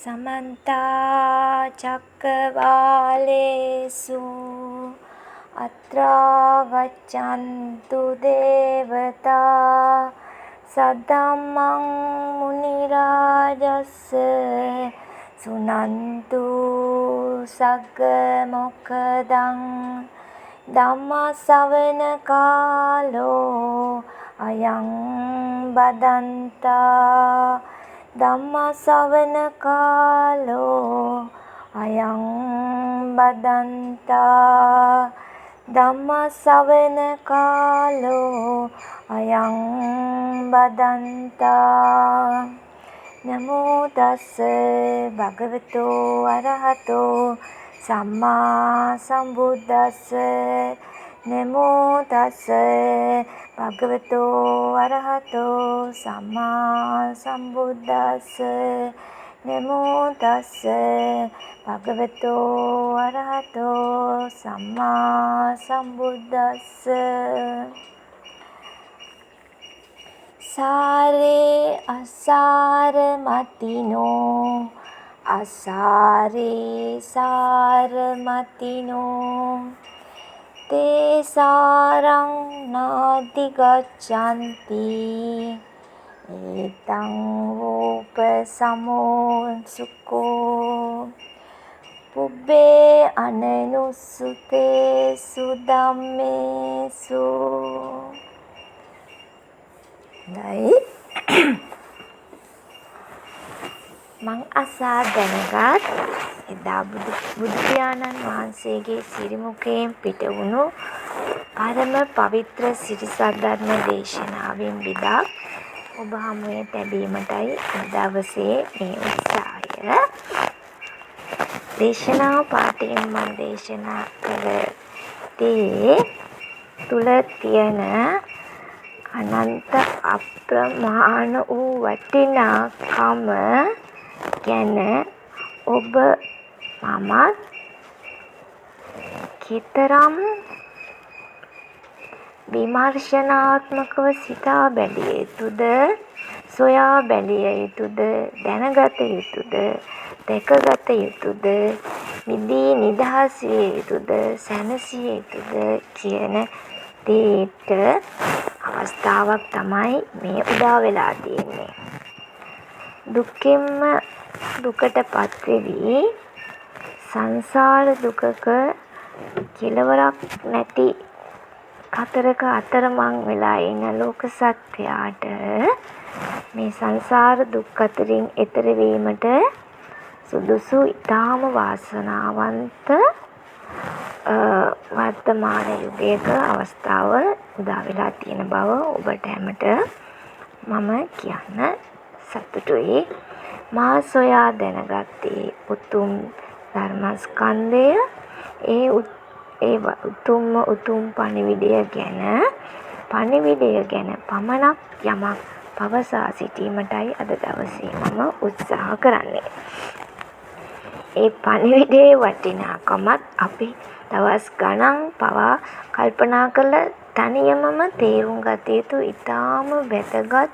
समन्ता चक्रवालेषु अत्रा गच्छन्तु देवता सद्धम्मं मुनिराजस्य सुनन्तु सग्गमोक्खदं ධම්මස්සවන කාලෝ අයං බදන්තා ධම්මස්සවන කාලෝ අයං බදන්තා ධම්මස්සවන කාලෝ අයං බදන්තා නමෝ තස්ස භගවතෝ අරහතෝ සම්මා සම්බුද්දස්ස නමෝ තස්ස භගවතෝ අරහතෝ සම්මා සම්බුද්දස්ස නමෝ තස්ස භගවතෝ අරහතෝ සම්මා සම්බුද්දස්ස සාරේ අසාර මතිනෝ අසාරේ සාරමතිනෝ තේ සාරං නාති ගච්ඡanti ඒතං වූප සමෝ සුකෝ පුබ්බේ අනනුසුතේ සුදම්මේසු නයි මං අසා දැනගත් එදා බුදු පියාණන් වහන්සේගේ සිරිමුඛයෙන් පිට වුණු පරම පවිත්‍ර සිරි සද්ධර්ම දේශනාවෙන් විදක් ඔබ හමුවේ තැබීමටයි දවසේ මේ උත්සාහය. දේශනා පාඨයෙන් මම දේශනා කළ දේ තුල තියෙන අනන්ත අප්‍රමාණ වූ වටිනාකම ගැන ඔබ මමත් කතරම් විමර්ශනාත්මකව සිතා බැලිය යුතුද, සොයා බැලිය යුතුද, දැනගත යුතුද, දැකගත යුතුද, මිදී නිදහස් විය යුතුද, සැනසිය යුතුද කියන දේට අවස්ථාවක් තමයි මේ උදා වෙලා තියෙන්නේ. දුක්ඛෙන්ම දුකටපත් වෙවි සංසාර දුකක කෙලවරක් නැති කතරක අතරමං වෙලා ඉන්න ලෝක සත්‍යයට මේ සංසාර දුක් අතරින් එතර වීමට සුදුසු ඊටාම වාසනාවන්ත වර්තමාන යුගයක අවස්ථාව උදා වෙලා තියෙන බව ඔබට හැමට මම කියන්න සතුටුයි. මා සොයා දැනගත්තේ උතුම් ධර්මස්කන්ධය, ඒ උතුම් පණිවිඩය ගැන පමණක් යමක් පවසා සිටීමටයි අද දවසේ මම උත්සාහ කරන්නේ. ඒ පණිවිඩයේ වටිනාකමත් අපි දවස් ගණන් පවා කල්පනා කරලා තනියමම තේරුම් ගත යුතු ඉතාම වැදගත්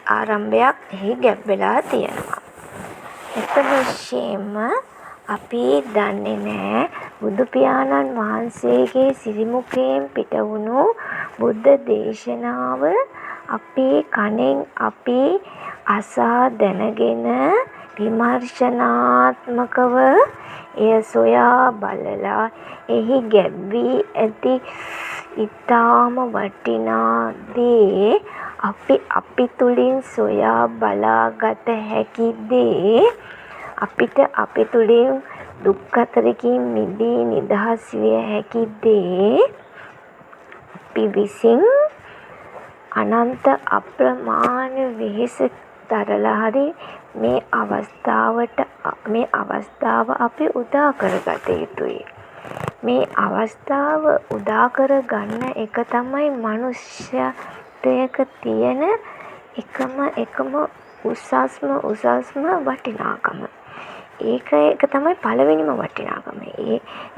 ආරම්භයක් එහි ගැබ් වෙලා තියෙනවා. එතකොටම අපි දන්නේ නැහැ බුදු පියාණන් වහන්සේගේ සිරිමුඛයෙන් පිට වුණු බුද්ධ දේශනාව අපේ කනෙන් අපි අසා දැනගෙන විමර්ශනාත්මකව එය සොයා බලලා එහි ගැබ්වී ඇති ඊටාම වටිනා දේ අපි තුලින් සොයා බලාගත හැකි දේ අපි තුලින් දුක් අතරකින් මිදී නිදහස් විය හැකි දේ අපි විසින් අනන්ත අප්‍රමාණ වෙහෙස දරලා හරි මේ අවස්ථාව අපි උදා කරගත යුතුයි. මේ අවස්ථාව උදා කරගන්න එක තමයි මනුෂ්‍යත්වයක තියෙන එකම උසස්ම වටිනාකම. ඒක තමයි පළවෙනිම වටිනාකම.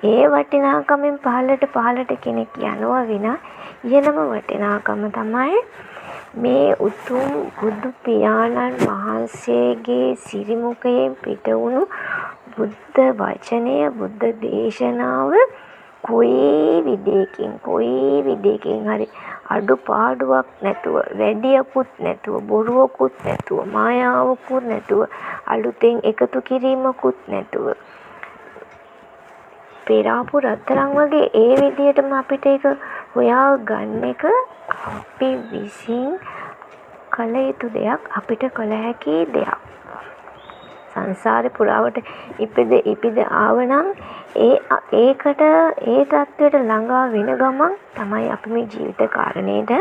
ඒ වටිනාකමෙන් පහළට කෙනෙක් යනවා විනා ඉහළම වටිනාකම තමයි මේ උතුම් බුදු පියාණන් වහන්සේගේ සිරිමුඛයෙන් පිටවුණු බුද්ධ වචනය, බුද්ධ දේශනාව කොයි විදියකින් හරි අඩුපාඩුවක් නැතුව, වැඩියකුත් නැතුව, බොරුවකුත් නැතුව, මායාවකුත් නැතුව, අලුතෙන් එකතු කිරීමකුත් නැතුව, පෙරාපු රත්තරන් වගේ ඒ විදියටම අපිට ඒක හොයා ගන්න එක අපි විසින් කළ යුතු දෙයක්, අපිට කළ හැකි දෙයක්. සංසාරේ පුරාවට ඉපිද ආවනම් ඒකට ඒ தත්වයට ළඟා වෙන ගමන් තමයි අපි මේ ජීවිත කාරණේට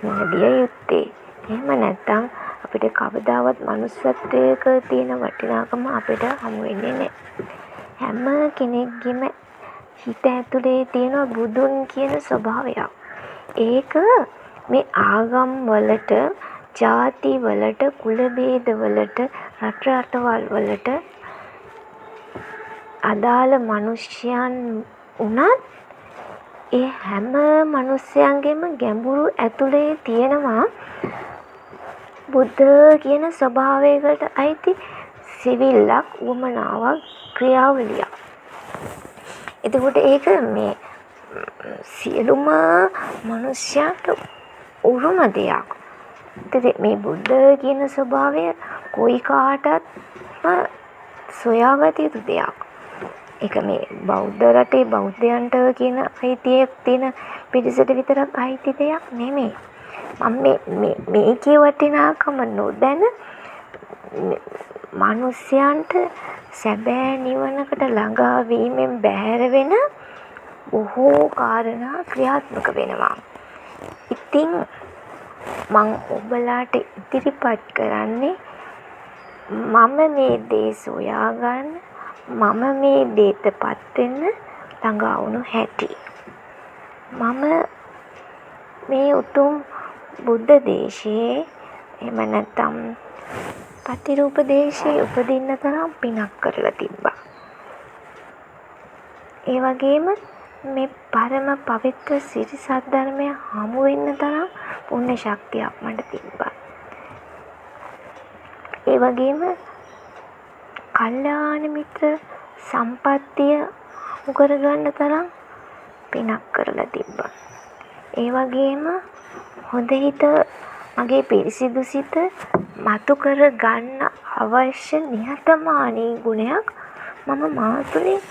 මුහුණ දිය යුත්තේ. එහෙම නැත්නම් අපිට කවදාවත් මනුස්සත්වයක තියෙන වටිනාකම අපිට හමු වෙන්නේ නැහැ. හැම කෙනෙක්ගේම හිත ඇතුලේ තියෙන බුදුන් කියන ස්වභාවයක්. ඒක මේ ආගම් වලට, ජාති වලට, කුල ભેද වලට, රටවල් වලට අදාළ මිනිස්යන් උනත් ඒ හැම මිනිස්යන්ගේම ගැඹුරු ඇතුලේ තියෙනවා බුද්ධ කියන ස්වභාවයකට අයිති සිවිල්ලක්, උවමනාවක්, ක්‍රියාවලියක්. එතකොට ඒක මේ සියලුම මිනිස්යන්ට උරුම දෙයක්. මේ බුද්ධ කියන ස්වභාවය කොයි කාටත් සොයාගත යුතු දෙයක්. ඒක මේ බෞද්ධ රටේ බෞද්ධයන්ට කියන අයිතියක් තියෙන පිරිසට විතරක් අයිති දෙයක් නෙමෙයි. මම මේකේ වටිනාකම නොදැන මිනිස්යන්ට සැබෑ නිවනකට ළඟා වීමෙන් බැහැර වෙන බොහෝ කාරණා ක්‍රියාත්මක වෙනවා. ඉතින් මම ඔබලාට ඉදිරිපත් කරන්නේ මම මේ දේ සොයාගන්න, මම මේ දේටපත් වෙන්න ළඟා වුණු හැටි. මම මේ උතුම් බුද්ධ දේශයේ එහෙම නැත්නම් පතිරූප දේශයේ උපදින්න තරම් පිනක් කරලා තිබ්බා. ඒ වගේම මේ පරම පවිත්‍ර සිරි සද්ධර්මය හමු වෙන්න තරම් පුණ්‍ය ශක්තියක් මට තිබ්බා. ඒ වගේම කල්යාණ මිත්‍ර සම්පත්තිය හමු කරගන්න තරම් පිනක් කරලා තිබ්බා. ඒ වගේම හොඳ හිත, මගේ පිරිසිදු සිත මතු කර ගන්න අවශ්‍ය නිහතමානී ගුණයක් මම මා තුළින්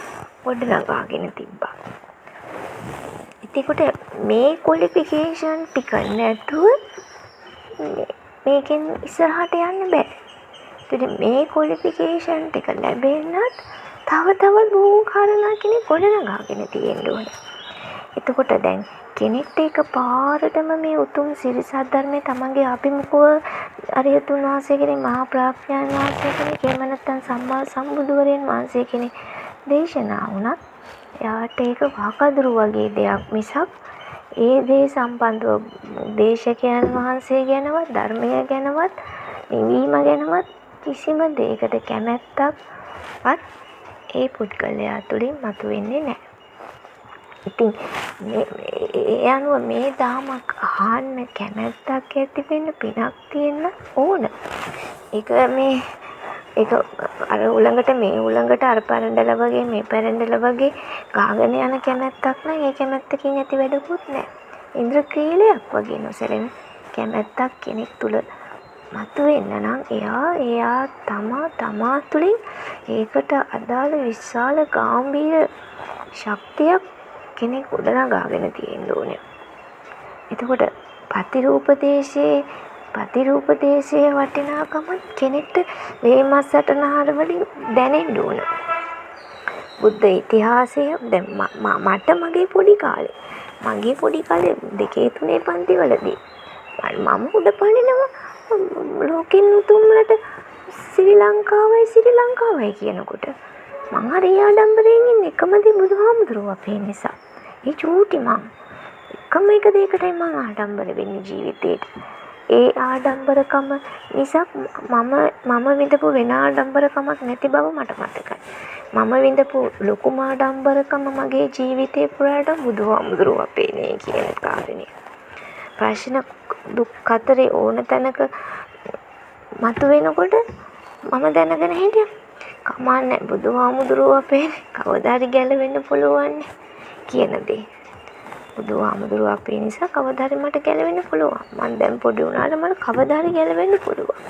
ගොඩනගාගෙන තිබ්බා. එතකොට මේ ක්වොලිෆිකේෂන් ටික නැතුව මේකෙන් ඉස්සරහට යන්න බෑ. ඉතින් මේ ක්වොලිෆිකේෂන් ටික ලැබෙන්නත් තව බොහෝ කාරණා කෙනෙක් ගොඩනගාගෙන තියෙන්න ඕනේ. එතකොට දැන් කෙනෙක්ට එකපාරටම මේ උතුම් සිරි සද්ධර්මයේ තමන්ගේ අභිමුඛව අරියතුන් වහන්සේ කෙනෙක්, මහා ප්‍රඥාන් වහන්සේ කෙනෙක්, එහෙම නැත්නම් සම්මා සම්බුදුවරයන් වහන්සේ කෙනෙක් දේශනා වුණත් එයාට ඒක වහකදුරු වගේ දෙයක් මිසක් ඒ දේ සම්බන්ධව දේශකයන් වහන්සේ ගැනවත්, ධර්මය ගැනවත්, නිවීම ගැනවත් කිසිම දෙයකට කැමැත්තක්වත් ඒ පුද්ගලයා තුළින් මතුවෙන්නේ නැහැ. ඉතින් ඒ අනුව මේ දාමක් අහන්න කැමැත්තක් ඇති වෙන්න පිනක් තියෙන්න ඕන. ඒක අර උලඟට මේ උලඟට අර පැරඬල වගේ මේ පැරඬල වගේ ගාගෙන යන කැමැත්තක් නම් ඒ කැමැත්තකින් ඇති වැඩකුත් නැහැ. ඉන්ද්‍රක්‍රීලයක් වගේ නොසැලෙන කැමැත්තක් කෙනෙක් තුල මතුවෙන්න නම් එයා තමා තුළින් ඒකට අදාළ විශාල ගාම්භීර ශක්තියක් කෙනෙක් ගොඩනගාගෙන තියෙන්න ඕනේ. එතකොට පතිරූපදේශයේ වටිනාකම කෙනෙක්ට වේමස් සටනහර වලින් දැනෙන්න ඕන. බුද්ධ ඉතිහාසය දැන් මට මගේ පොඩි කාලේ 2 3 පන්තිවලදී මම උඩ පනිනවා ලෝකෙන් උතුම්ලට ශ්‍රී ලංකාවයි කියනකොට මං හරි ආඩම්බරයෙන් ඉන්නේ එකම දේ බුදුහාමුදුරුවෝ අපේ නිසා. ඒ චූටි මං එකම එක දෙයකටයි මං ආඩම්බර වෙන්නේ ජීවිතේට. ඒ ආඩම්බරකම නිසා මම විඳපු වෙන ආඩම්බරකමක් නැති බව මට මතකයි. මම විඳපු ලොකුම ආඩම්බරකම මගේ ජීවිතේ පුරාට බුදුහාමුදුරුවෝ අපේ නේ කියන කාරණේ. ප්‍රශ්න දුක් කතරේ ඕන තැනක මතුවෙනකොට මම දැනගෙන හිටියා කමන්නේ බුදුහාමුදුරුවෝ අපේ කවදා හරි ගැලවෙන්න පුළුවන් කියන දේ. බුදුහාමුදුරුවෝ අපේ නිසා කවදා හරි මට ගැලවෙන්න පුළුවන්. මම දැන් පොඩි වුණාට මට කවදා හරි ගැලවෙන්න පුළුවන්.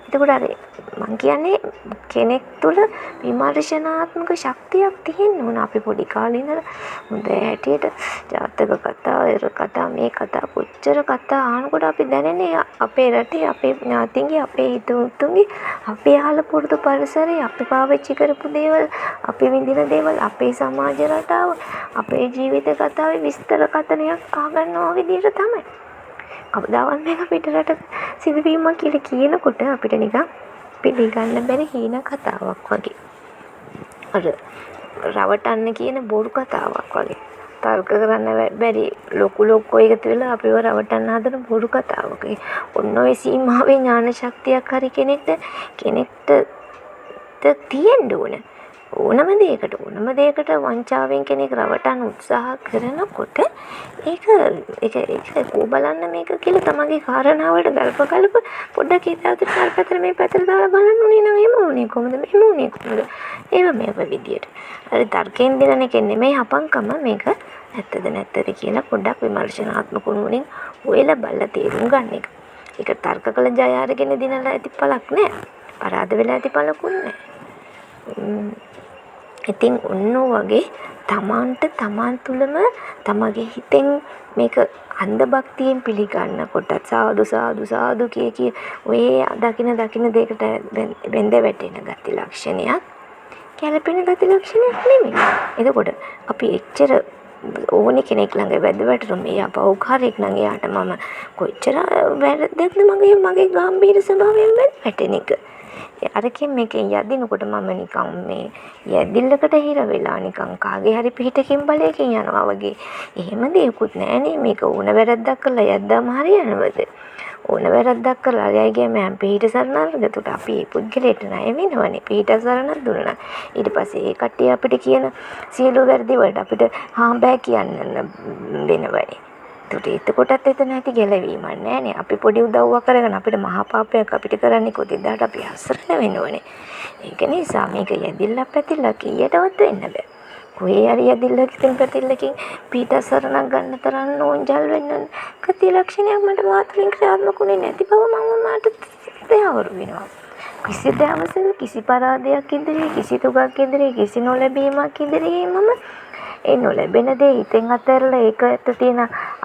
එතකොට අර මං කියන්නේ කෙනෙක් තුළ විමර්ශනාත්මක ශක්තියක් තියෙන්න ඕන. අපි පොඩි කාලේ ඉඳලා හොඳ හැටියට ජාතක කතා, එර කතා, මේ කතා කොච්චර කතා අහනකොට අපි දැනන්නේ අපේ රටේ, අපේ ඥාතින්ගේ, අපේ හිතවතුන්ගේ, අපේ අහල පුරුදු පරිසරයේ අපි පාවිච්චි කරපු දේවල්, අපි විඳින දේවල්, අපේ සමාජ රටාව, අපේ ජීවිත කතාවේ විස්තර කතනයක් අහගන්නවා විදිහට තමයි. කවදාවත් මේක පිටරට සිදුවීමක් කියලා කියනකොට අපිට නිකන් පිළිගන්න බැරි හීන කතාවක් වගේ. අර රවටන්න කියන බොරු කතාවක් වගේ. තර්ක කරන්න බැරි ලොකු එකතු වෙලා අපිව රවටන්න හදන බොරු කතාවක්. ඔන්න ඔය සීමාවේ ඥාන ශක්තියක් හරි කෙනෙක්ට තියෙන්න ඕන. ඕනම දෙයකට වංචාවෙන් කෙනෙක් රවටන්න උත්සාහ කරනකොට ඒක බලන්න මේක කියලා තමන්ගේ කාරණාවලට ගල්ප පොඩ්ඩක් හිතාවතට අර පැත්තට මේ පැත්තට දාලා බලන්න ඕනේ නේද? එහෙම ඕනේ කොහොමද? මෙහෙම ඕනේ කොහොමද? මේව විදියට. අර තර්කයෙන් දෙන එක නෙමෙයි හපංකම මේක ඇත්තද නැත්තද කියලා පොඩ්ඩක් විමර්ශනාත්මක වුණොනින් ඔයලා බලලා තේරුම් ගන්න එක. ඒක තර්ක කළ ජය අරගෙන දිනලා ඇති පළක් නෑ. පරාද වෙලා ඇති පළකුත් නෑ. ඉතින් ඔන්න වගේ තමන් තුළම තමගේ හිතෙන් මේක අන්ධ භක්තියෙන් පිළිගන්නකොට සාදු කිය ඔය දකින දෙයකට බැඳ වැටෙන ගති ලක්ෂණයක් කැළපෙන ගති ලක්ෂණයක් නෙමෙයි. එතකොට අපි එච්චර ඕනේ කෙනෙක් ළඟ වැදවැටුම් එයා පෞකාරයෙක් නම් එයාට මම කොච්චර වැරද්දක්ද මගේ ගැඹීර ස්වභාවයෙන් වැටෙන එක. අරකින් මේකෙන් යදිනකොට මම නිකන් මේ යැදිල්ලකට හිර වෙලා නිකන් කාගේ හරි පිටකින් බලයකින් යනවා වගේ. එහෙම දෙයක්වත් නෑනේ. මේක ඕන වැරද්දක් කරලා යද්දාම හරියනවද? ඕන වැරද්දක් කරලා අයගේ මම පිට සරණල්ගතුට අපි ඒ පුද්ගලයට ණය වෙනවනේ. පිට සරණක් දුන්නා. ඊට පස්සේ ඒ කට්ටිය අපිට කියන සියලු වැරදි වලට අපිට බෑ කියන්න වෙනවනේ. එතකොටත් එතන ඇති ගැලවීමක් නෑනේ. අපි පොඩි උදව්වක් කරගෙන අපිට මහා පාපයක් අපිට කරන්නේ කොතිදාට අපි අසරණ වෙනවනේ. ඒක නිසා මේක යදිල්ලක් පැතිල්ලක් කීයටවත් වෙන්න බෑ. කොහේ හරි යදිල්ලකින් පැතිල්ලකින් පීඩ සරණක් ගන්න තරම් නෝන්ජල් වෙන්න කති ලක්ෂණයක් මට මාතෘින් ක්‍රියාත්මකුනේ නැති බව මම මට තේවරු වෙනවා. කිසි දවසක කිසි පරාදයක් ඉදිරියේ කිසි තුගක් ඉදිරියේ කිසි නොලැබීමක් ඉදිරියේ මම ඒ නොලැබෙන දේ හිතෙන් අතහැරලා ඒකට තියෙන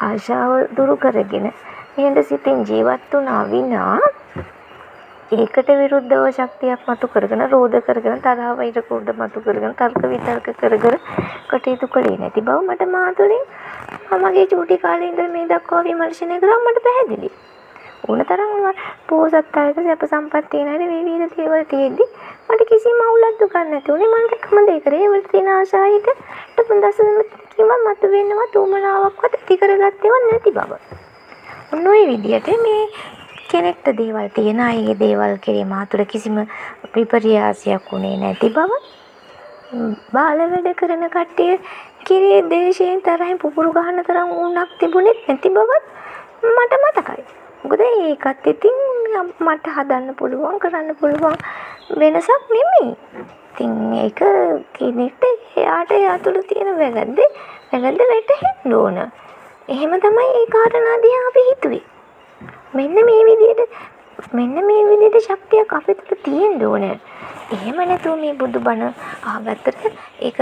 ආශාව දුරු කරගෙන එහෙනම් සිතින් ජීවත් වුණා විනා ඒකට විරුද්ධව ශක්තියක් මතු කරගෙන රෝධ කරගෙන තරහ වෛර ක්‍රෝධ මතු කරගෙන තර්ක විතර්ක කර කටයුතු කළේ නැති බව මට මාතුලින් මගේ චූටි කාලේ ඉඳන් මේ දක්වා විමර්ශනය කරා මට පැහැදිලි. ඕනතරම් පොසත් අයට සැප සම්පත් තියෙන අය මේ විවිධ දේවල් තියෙද්දි මට කිසිම අවුලක් දුකක් නැති උනේ. මම එකම දේ කරේ ඒ වල තියෙන ආශායිත පොඩ්ඩක් කිව්ව මතු වෙනවා තුමනාවක්වත් ඇති කරගත්තේව නැති බව. ඔන්න ඔය විදියට මේ කෙනෙක්ට දේවල් තියෙන අයගේ දේවල් කෙරේ මාතුර කිසිම විපර්යාසයක් උනේ නැති බව. බාල වැඩ කරන කට්ටිය කිරේ දේශයෙන් තරහින් පුපුරු ගහන තරම් උණක් තිබුණෙත් නැති බවත් මට මතකයි. මොකද ඒකත් ඉතින් මට හදන්න පුළුවන් කරන්න පුළුවන් වෙනසක් නෙමෙයි. ඉතින් ඒක කෙනෙක්ට එයාට එයාතුළ තියෙන වැරද්ද වැටහෙන්න ඕන. එහෙම තමයි ඒ කාරණා දිහා අපි හිතුවේ. මෙන්න මේ විදිහට ශක්තියක් අපේ තුළ තියෙන්න ඕනේ. එහෙම නැතුව මේ බුදුබණ අහගත්තට ඒක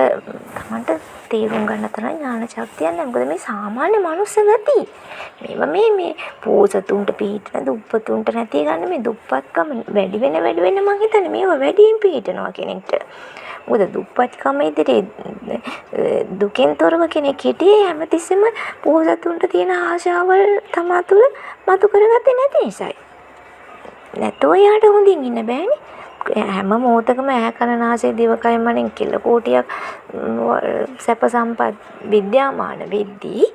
තමන්ට තේරුම් ගන්න තරම් ඥාන ශක්තියක් නැහැ. මොකද මේ සාමාන්‍ය මනුස්ස ගති. මේවා මේ පෝසතුන්ට පිහිටන දුප්පතුන්ට නැති ගන්න මේ දුප්පත්කම වැඩි වෙන මං හිතන්නේ මේවා වැඩියෙන් පිහිටනවා කෙනෙක්ට. මොකද දුප්පත්කම ඉදිරියේ දුකෙන් තොරව කෙනෙක් හිටියේ හැමතිස්සෙම පෝසතුන්ට තියෙන ආශාවල් තමා තුළ මතු කරගත්තේ නැති නිසායි. නැතෝ යාට හොඳින් ඉන්න බෑනේ. හැම මොහොතකම ඇහැ කන නාසය දිවකය මනෙන් කිල්ල කෝටියක් සැප සම්පත් විද්‍යාමාන වෙද්දී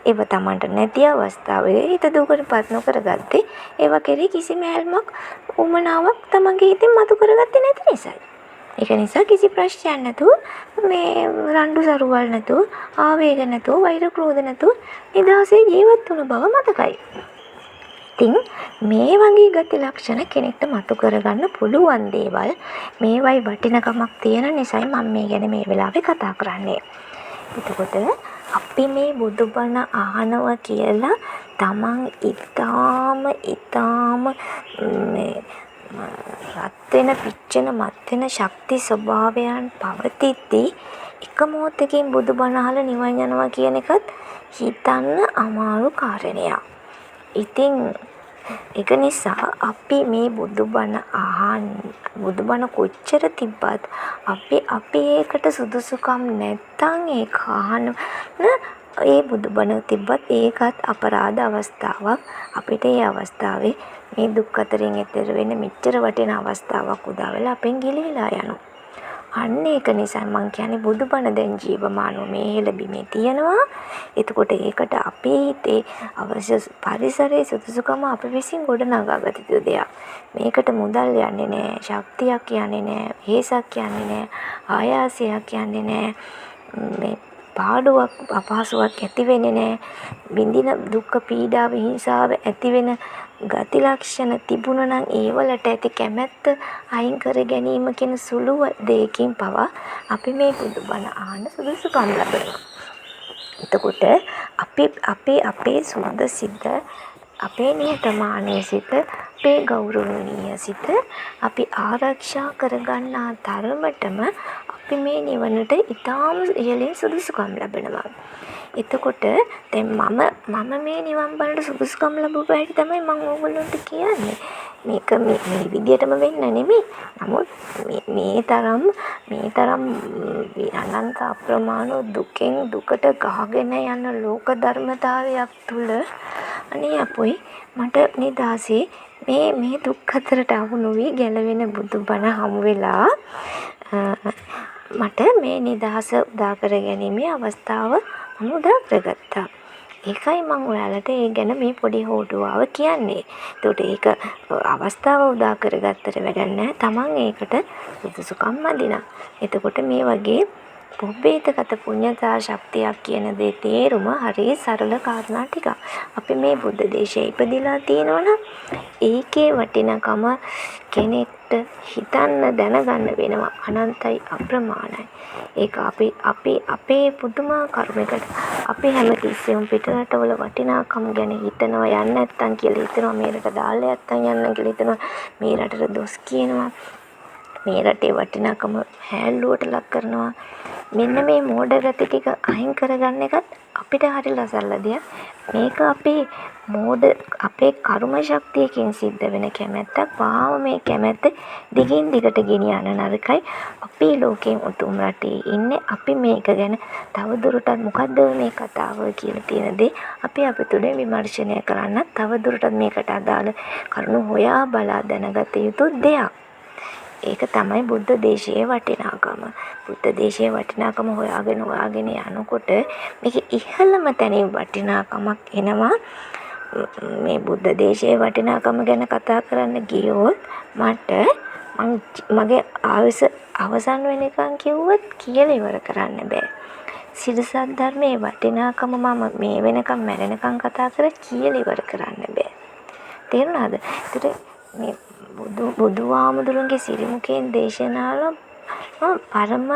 ඒව තමන්ට නැති අවස්ථාවේ හිත දුකටපත් නොකරගත්තේ ඒව කෙරේ කිසිම හැල්මක් උමනාවක් තමන්ගේ හිතෙන් මතු කරගත්තේ නැති නිසායි. ඒක නිසා කිසි ප්‍රශ්නයක් නැතුව මේ රණ්ඩු සරුවල් නැතුව ආවේග නැතුව වෛර ක්‍රෝධ නැතුව නිදහසේ ජීවත් වුණ බව මතකයි. ඉතින් මේ වගේ ගති ලක්ෂණ කෙනෙක්ට මතු කරගන්න පුළුවන් දේවල් මේවයි වටිනකමක් තියෙන නිසායි මම මේ ගැන මේ වෙලාවේ කතා කරන්නේ. එතකොට අපි මේ බුදුබණ අහනවා කියලා තමන් ඊටාම රත් වෙන පිච්චෙන මත් වෙන ශක්ති ස්වභාවයන් පවතිද්දී එක මොහොතකින් බුදුබණ අහලා නිවන් යනවා කියන එකත් හිතන්න අමාරු කාරණයක්. ඉතින් ඒක නිසා අපි මේ බුදුබණ කොච්චර තිබ්බත් අපි ඒකට සුදුසුකම් නැත්තම් ඒක අහන ඒ බුදුබණ තිබ්බත් ඒකත් අපරාධ අවස්ථාවක්. අපිට ඒ අවස්ථාවේ මේ දුක් අතරින් එතෙර වෙන්න මෙච්චර වටින අවස්ථාවක් උදා වෙලා අපෙන් ගිලිහිලා යනවා. අන්න ඒක නිසා මම කියන්නේ බුදුබණ දැන් ජීවමානව මේ හෙළබිමේ තියෙනවා. එතකොට ඒකට අපේ හිතේ අවශ්‍ය පරිසරයේ සුදුසුකම අපි විසින් ගොඩනගාගත යුතු දෙයක්. මේකට මුදල් යන්නේ නැහැ, ශක්තියක් යන්නේ නැහැ, හේසක් යන්නේ නැහැ, ආයාසයක් යන්නේ නැහැ. මේ පාඩුවක් අපහසුවක් ඇති වෙන්නේ නැහැ. විඳින දුක්ඛ පීඩාව හිංසාව ඇති වෙන ගති ලක්ෂණ තිබුණා නම් ඒවලට ඇති කැමැත්ත අයින් කර ගැනීම කියන සුළු දෙයකින් පවා අපි මේ බුදුබණ අහන්න සුදුසුකම් ලබනවා. එතකොට අපේ සුද්ධ සිත, අපේ නිහතමානී සිත, අපේ ගෞරවණීය සිත අපි ආරක්ෂා කරගන්නා තරමටම අපි මේ නිවනට ඊටාම ඉහළින් සුදුසුකම් ලබනවා. එතකොට දැන් මම මේ නිවන් බලට සුදුසුකම් ලැබුවා හැටි තමයි මම ඕගොල්ලන්ට කියන්නේ. මේක මේ විදියටම වෙන්න නෙමෙයි. නමුත් මේ තරම් අනන්ත අප්‍රමාණ දුකෙන් දුකට ගහගෙන යන ලෝක ධර්මතාවයක් තුල අනේ අපොයි මට නිදාසේ මේ දුක් අතරට අහු නොවි ගැලවෙන බුදුබණ හමු වෙලා මට මේ නිදහස උදා කර ගැනීමේ අවස්ථාව මම උදා කරගත්තා. ඒකයි මම ඔයාලට ඒ ගැන මේ පොඩි හෝඩුවාව කියන්නේ. ඒකට ඒක අවස්ථාව උදා කරගත්තට වැඩක් නැහැ. තමන් ඒකට සුදුසුකම් මදිනා. එතකොට මේ වගේ පුබ්බේතගත පුඤ්ඤතා ශක්තියක් කියන දේ තේරුම හරිය සරල කාරණා ටිකක්. අපි මේ බුද්ධ දේශයේ ඉපදිලා තියෙනවනම් ඒකේ වටිනකම කෙනෙක්ට හිතන්න දැනගන්න වෙනවා. අනන්තයි අප්‍රමාණයි. ඒක අපේ පුදුමාකාරයකට අපි හැමතිස්සෙම පිටරටවල වටිනාකම් ගැන හිතනවා. යන්න නැත්තම් කියලා හිතනවා. මේ රට දාලා නැත්තම් යන්න කියලා හිතනවා. මේ රටට දොස් කියනවා. මේ රටේ වටිනාකම හැල්ලුවට ලක් කරනවා. මෙන්න මේ මෝඩ ගති ටික අයින් කරගන්න එකත් අපිට හරි ලසල්ල දෙයක්. මේක අපේ කර්ම ශක්තියකින් සිද්ධ වෙන කැමැත්තක්. වාව මේ කැමැත්ත දිගින් දිගට ගෙනියන්න නරකයි. අපේ ලෝකයෙන් උතුම් රටේ ඉන්නේ අපි මේක ගැන තවදුරටත් මොකද්ද මේ කතාව කියලා තියෙන දේ අපි තුළින් විමර්ශනය කරන්න තවදුරටත් මේකට අදාළ කරුණු හොයා බලා දැනගත යුතු දෙයක්. ඒක තමයි බුද්ධ දේශයේ වටිනාකම. බුද්ධ දේශයේ වටිනාකම හොයාගෙන යනකොට මේක ඉහළම තැනින් වටිනාකමක් එනවා. මේ බුද්ධ දේශයේ වටිනාකම ගැන කතා කරන්න ගියොත් මගේ ආයුෂ අවසන් වෙනකන් කිව්වත් කියලා ඉවර කරන්න බෑ. සිරිසත් ධර්මයේ වටිනාකම මම මේ වෙනකන් මැරෙනකන් කතා කරලා කියලා ඉවර කරන්න බෑ. තේරුණාද? ඒතර මේ බුදුහාමුදුරන්ගේ සිරිමුඛයෙන් දේශනාවල පරම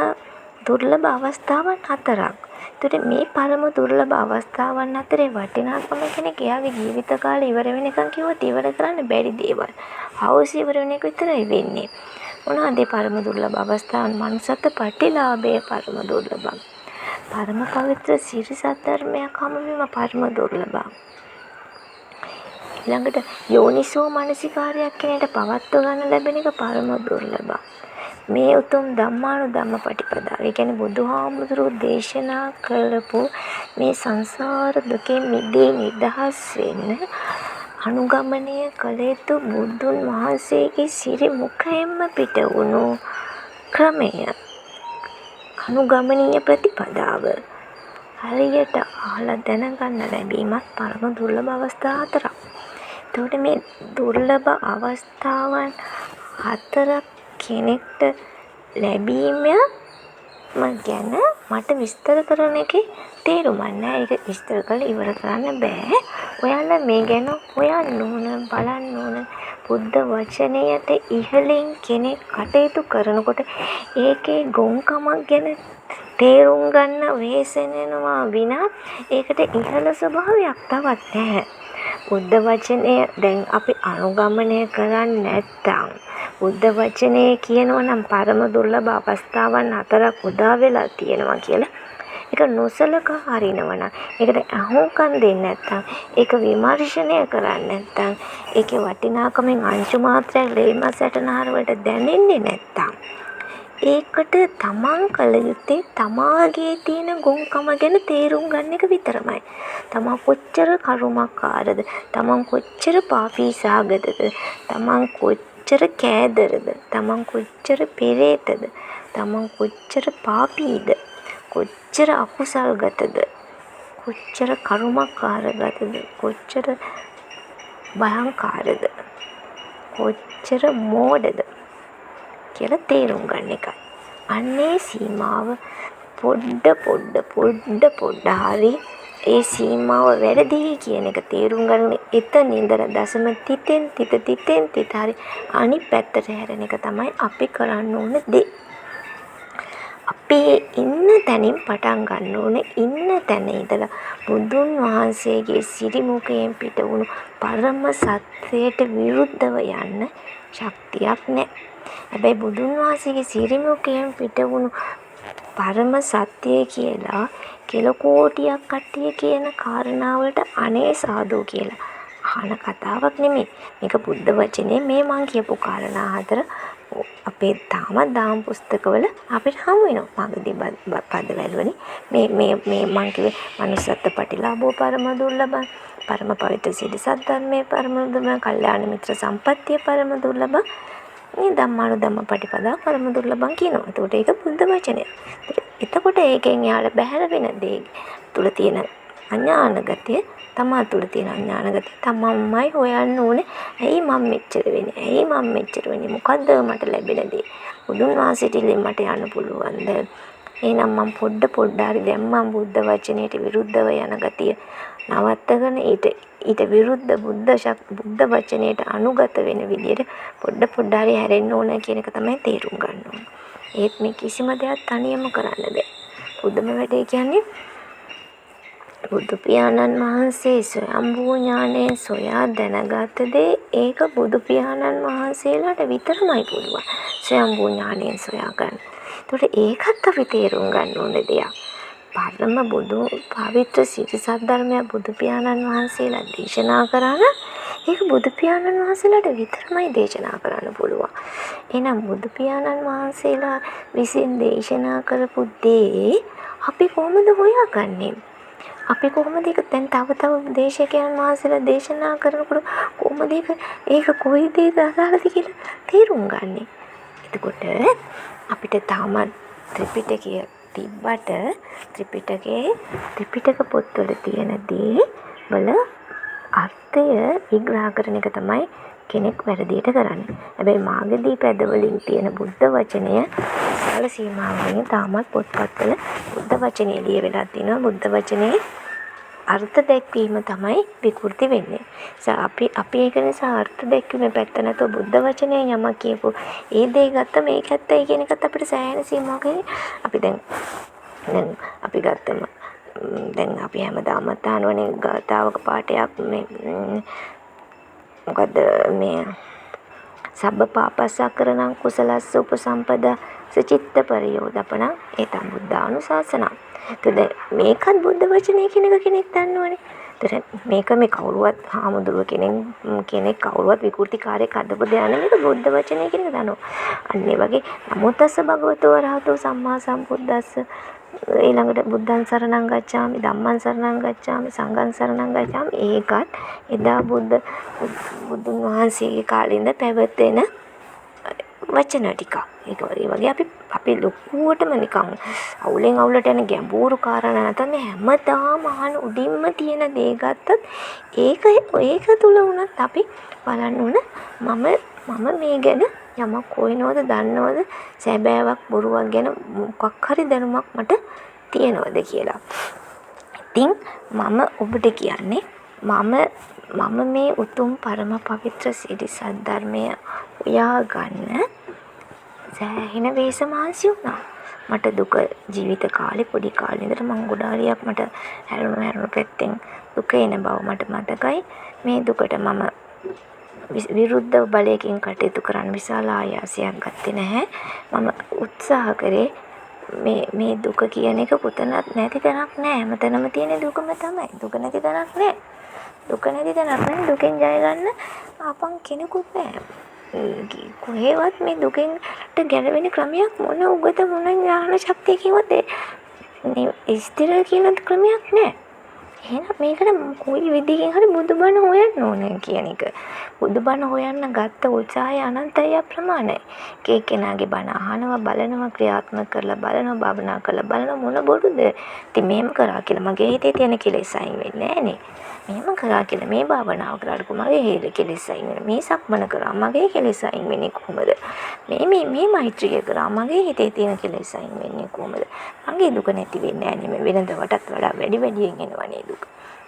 දුර්ලභ අවස්ථාවන් 4ක්. ඒතර මේ පරම දුර්ලභ අවස්ථාවන් අතරේ වටිනාකම කෙනෙක් එයාගේ ජීවිත කාලේ ඉවර වෙනකන් කිව්වොත් ඉවර කරන්න බැරි දේවල්. හවුස් ඉවර වෙන එක විතරයි වෙන්නේ. මොනවාද පරම දුර්ලභ අවස්ථාවන්? මනුසත් ප්‍රතිලාභයේ පරම දුර්ලභ. පරම පවිත්‍ර සිරිසත් ධර්මයක් හමුවීම පරම දුර්ලභ. ළඟට යෝනිසෝ මනසිකාරයක් කෙනෙක්ට පවත්ව ගන්න ලැබෙන එක පරම දුර්ලභ. මේ උතුම් ධම්මානුධම්ම පටිපදාව. ඒ කියන්නේ බුදුහාමුදුරුවෝ දේශනා කළපු මේ සංසාර දුකෙන් මිදී නිදහස් වෙන්න අනුගමනය කළ යුතු බුදුන් වහන්සේගේ සිරි මුඛයෙන්ම පිට වුණු ක්‍රමය. අනුගමනීය ප්‍රතිපදාව. හරියට අහලා දැනගන්න ලැබීමත් පරම දුර්ලභ අවස්ථා 4ක්. එතකොට මේ දුර්ලභ අවස්ථාවන් 4ක් කෙනෙක්ට ලැබීම ගැන මට විස්තර කරන එකේ තේරුමක් නැහැ. ඒක විස්තර කරලා ඉවර කරන්න බෑ. ඔයාලා මේ ගැන හොයන්න ඕන, බලන්න ඕන. බුද්ධ වචනයට ඉහළින් කෙනෙක් කටයුතු කරනකොට ඒකේ ගොංකමක් ගැන තේරුම් ගන්න වෙහෙසෙනවා විනා ඒකට ඉහළ ස්වභාවයක් තවත් නැහැ. බුද්ධ වචනය දැන් අපි අනුගමනය කරන්නේ නැත්තම් බුද්ධ වචනේ කියනවා නම් පරම දුර්ලභ අවස්ථාවන් 4ක් උදා වෙලා තියෙනවා කියලා. ඒක නොසලකා හරිනවා නම් ඒකට අහුම්කම් දෙන්නේ නැත්තම් ඒක විමර්ශනය කරන්නේ නැත්තම් ඒකේ වටිනාකමෙන් අංශු මාත්‍රයක් ලේමස් ඇටනහර වලට දැනෙන්නේ නැත්තම් ඒකට තමන් කළ යුත්තේ තමාගේ තියෙන ගොංකම ගැන තේරුම් ගන්න එක විතරමයි. තමන් කොච්චර කරුමකාරද, තමන් කොච්චර පාපීසාගතද, තමන් කොච්චර කෑදරද, තමන් කොච්චර පෙරේතද, තමන් කොච්චර පාපීද, කොච්චර අකුසල්ගතද, කොච්චර කරුමකාරගතද, කොච්චර භයංකාරද, කොච්චර මෝඩද කියලා තේරුම් ගන්න එකයි. අන්නේ සීමාව පොඩ්ඩ හරි ඒ සීමාව වැරදි කියන එක තේරුම් ගන්න එතන ඉඳලා දශම තිතෙන් තිත හරි අනිත් පැත්තට හැරෙන එක තමයි අපි කරන්න ඕන දේ. අපි ඉන්න තැනින් පටන් ගන්න ඕනේ. ඉන්න තැන ඉඳලා බුදුන් වහන්සේගේ සිරිමුඛයෙන් පිට වුණු පරම සත්‍යයට විරුද්ධව යන්න ශක්තියක් නැහැ. හැබැයි බුදුන් වහන්සේගේ සිරිමුඛයෙන් පිට වුණු පරම සත්‍ය කියලා කෙලකෝටියක් කට්ටිය කියන කාරණාවලට අනේ සාදු කියලා අහන කතාවක් නෙමෙයි. මේක බුද්ධ වචනේ මේ මං කියපු කාරණා 4 අපේ තාමත් දාම් පුස්තකවල අපිට හමු වෙනවා. මගදී පදවැල්වනේ මේ මං කිව්වේ manussත්ත්ව පටිලාභෝ පරම දුර්ලභ, පරම පවිත්‍ර සීල සද්ධර්මයේ පරම දුර්ලභ, කල්යාණ මිත්‍ර සම්පත්තිය පරම දුර්ලභ, මේ ධම්මානුධම්ම පටිපදා පරම දුර්ලභං කියනවා. එතකොට ඒක බුද්ධ වචනය. එතකොට ඒකෙන් යාළ බැහැර වෙන දේ තුල තියෙන අඥාන ගතිය, තමා තුල තියෙන අඥාන ගතිය තමන්මයි හොයන්න ඕනේ. ඇයි මම මෙච්චර වෙන්නේ? ඇයි මම මෙච්චර වෙන්නේ? මොකද්ද මට ලැබෙන දේ? බුදුන් වහන්සේට මට යන්න පුළුවන්ද? එහෙනම් මම පොඩ්ඩ හරි දැන් මම බුද්ධ වචනයට විරුද්ධව යන ගතිය නවත්තගෙන ඊට විරුද්ධ බුද්ධ වචනයට අනුගත වෙන විදියට පොඩ්ඩ හරි හැරෙන්න ඕන කියන එක තමයි තේරුම් ගන්න ඕන. ඒත් මේ කිසිම දෙයක් තනියම කරන්න බෑ. බුදුම වැඩේ කියන්නේ බුදු පියාණන් වහන්සේ ස්වයම්භූ ඥානයෙන් සොයා දැනගත දේ ඒක බුදු පියාණන් වහන්සේලාට විතරමයි පුළුවන්. ස්වයම්භූ ඥානයෙන් සොයා ගන්න. ඒකට ඒකත් අපි තේරුම් ගන්න ඕන දෙයක්. පරම බුදු පවිත්‍ර සීල සද්ධර්මය බුදු පියාණන් වහන්සේලා දේශනා කරා නම් ඒක බුදු පියාණන් වහන්සේලාට විතරමයි දේශනා කරන්න පුළුවන්. එහෙනම් බුදු පියාණන් වහන්සේලා විසින් දේශනා කරපු දේ අපි කොහොමද හොයාගන්නේ? අපි කොහොමද ඒක දැන් තව දේශකයන් වහන්සේලා දේශනා කරනකොට කොහොමද ඒක කොයි දේද අදාළද කියලා තේරුම් ගන්නෙ? එතකොට අපිට තාමත් ත්‍රිපිටකය තිබ්බට ත්‍රිපිටක පොත්වල තියෙන දේ වල අර්ථය විග්‍රහ කරන එක තමයි කෙනෙක් වැරදියට කරන්නේ. හැබැයි මාගදී පැදවලින් තියෙන බුද්ධ වචනය විශාල සීමාවකින් තාමත් පොත්පත්වල බුද්ධ වචනේ ලියවිලා තිනවා. බුද්ධ වචනේ අර්ථ දැක්වීම තමයි විකෘති වෙන්නේ. අපි ඒක නිසා අර්ථ දැක්වීමේ පැත්ත නැතුව බුද්ධ වචනේ යමක් කියපු ඒ දේ ගත්ත මේක ඇත්තයි කියන එකත් අපිට සෑහෙන සීමාවකින් අපි දැන් අපි ගත්තම දැන් අපි හැමදාම අහනවනේ ගාතාවක පාඩයක් මේ මොකද්ද මේ සබ්බ පාපස්සකරණං කුසලස්ස උපසම්පදා සචිත්ත පරියෝදපණ ඒතම් බුද්ධානුශාසනා. මේකත් බුද්ධ වචනේ කියන එක කෙනෙක් දන්නවනේ. මේක මේ කවුරුවත් හාමුදුරුව කෙනෙක් කවුරුවත් විකෘතිකාරයෙක් හදපු දෙයක් නෙමෙයි. මේක බුද්ධ වචනේ කියන එක දන්නවා. අන්න ඒ වගේ නමෝතස්ස භගවතෝ අරහතෝ සම්මා සම්බුද්දස්ස ඊළඟට බුද්ධං සරණං ගච්ඡාමි ධම්මං සරණං ගච්ඡාමි සංඝං සරණං ගච්ඡාමි. ඒකත් එදා බුදුන් වහන්සේගේ කාලේ ඉඳන් පැවැත්වෙන වචන ටික. ඒක වගේ අපි ලොකුවටම නිකන් අවුලෙන් අවුලට යන ගැඹුරු කාරණා නැත්නම් හැමදාම අහන උඩින්ම තියෙන දේ ගත්තත් ඒක තුල වුණත් අපි බලන්න ඕන මම මේ ගැන යමක් හොයනවද දන්නවද සැබෑවක් බොරුවක් ගැන මොකක් හරි දැනුමක් මට තියෙනවද කියලා. ඉතින් මම ඔබට කියන්නේ මම මේ උතුම් පරම පවිත්‍ර සිරි සද්ධර්මය හොයාගන්න සෑහෙන වේස මහන්සි වුණා. මට දුක ජීවිත කාලේ පොඩි කාලේ ඉඳලා මං ගොඩාරියක් මට හැරුණු පැත්තෙන් දුක එන බව මට මතකයි. මේ දුකට මම විරුද්ධ බලයකින් කටයුතු කරන්න විශාල ආයාසයක් ගත්තේ නැහැ. මම උත්සාහ කරේ මේ දුක කියන එක කොතනත් නැති තැනක් නෑ. හැමතැනම තියෙන දුකම තමයි. දුක නැති තැනක් නෑ. දුක නැති තැනක් නෑ. දුකෙන් ජය ගන්න ආපන් කෙනෙකුත් නෑ. කොහේවත් මේ දුකෙන්ට ගැලවෙන ක්‍රමයක් මොන උගත මොන ඥාන ශක්තියකින්වත් ස්ථිර කියන ක්‍රමයක් නෑ. එහෙනම් මේකට කොයි විදිහකින් හරි බුදුබණ හොයන්න ඕනේ කියන එක. බුදුබණ හොයන්න ගත්ත උත්සාහය අනන්තයි අප්‍රමාණයි. කෙනාගේ බණ අහනවා, බලනවා, ක්‍රියාත්මක කරලා බලනවා, භාවනා කරලා බලනවා මොන බොරුද. ඉතින් මේම කරා කියලා මගේ හිතේ තියෙන කෙලෙස් අයින් වෙන්නේ නෑනේ. මේම කරා කියලා මේ භාවනාව කරාට මගේ හිතේ කෙලෙස් අයින් වෙනවා. මේ සක්මන කරා මගේ කෙලෙස් අයින් වෙන්නේ කොහොමද? මේ මෛත්‍රිය කරා මගේ හිතේ තියෙන කෙලෙස් අයින් වෙන්නේ කොහොමද? මගේ දුක නැති වෙන්නේ නෑනේ. මේ වෙනදටත් වඩා වැඩියෙන් එනවනේ දුක.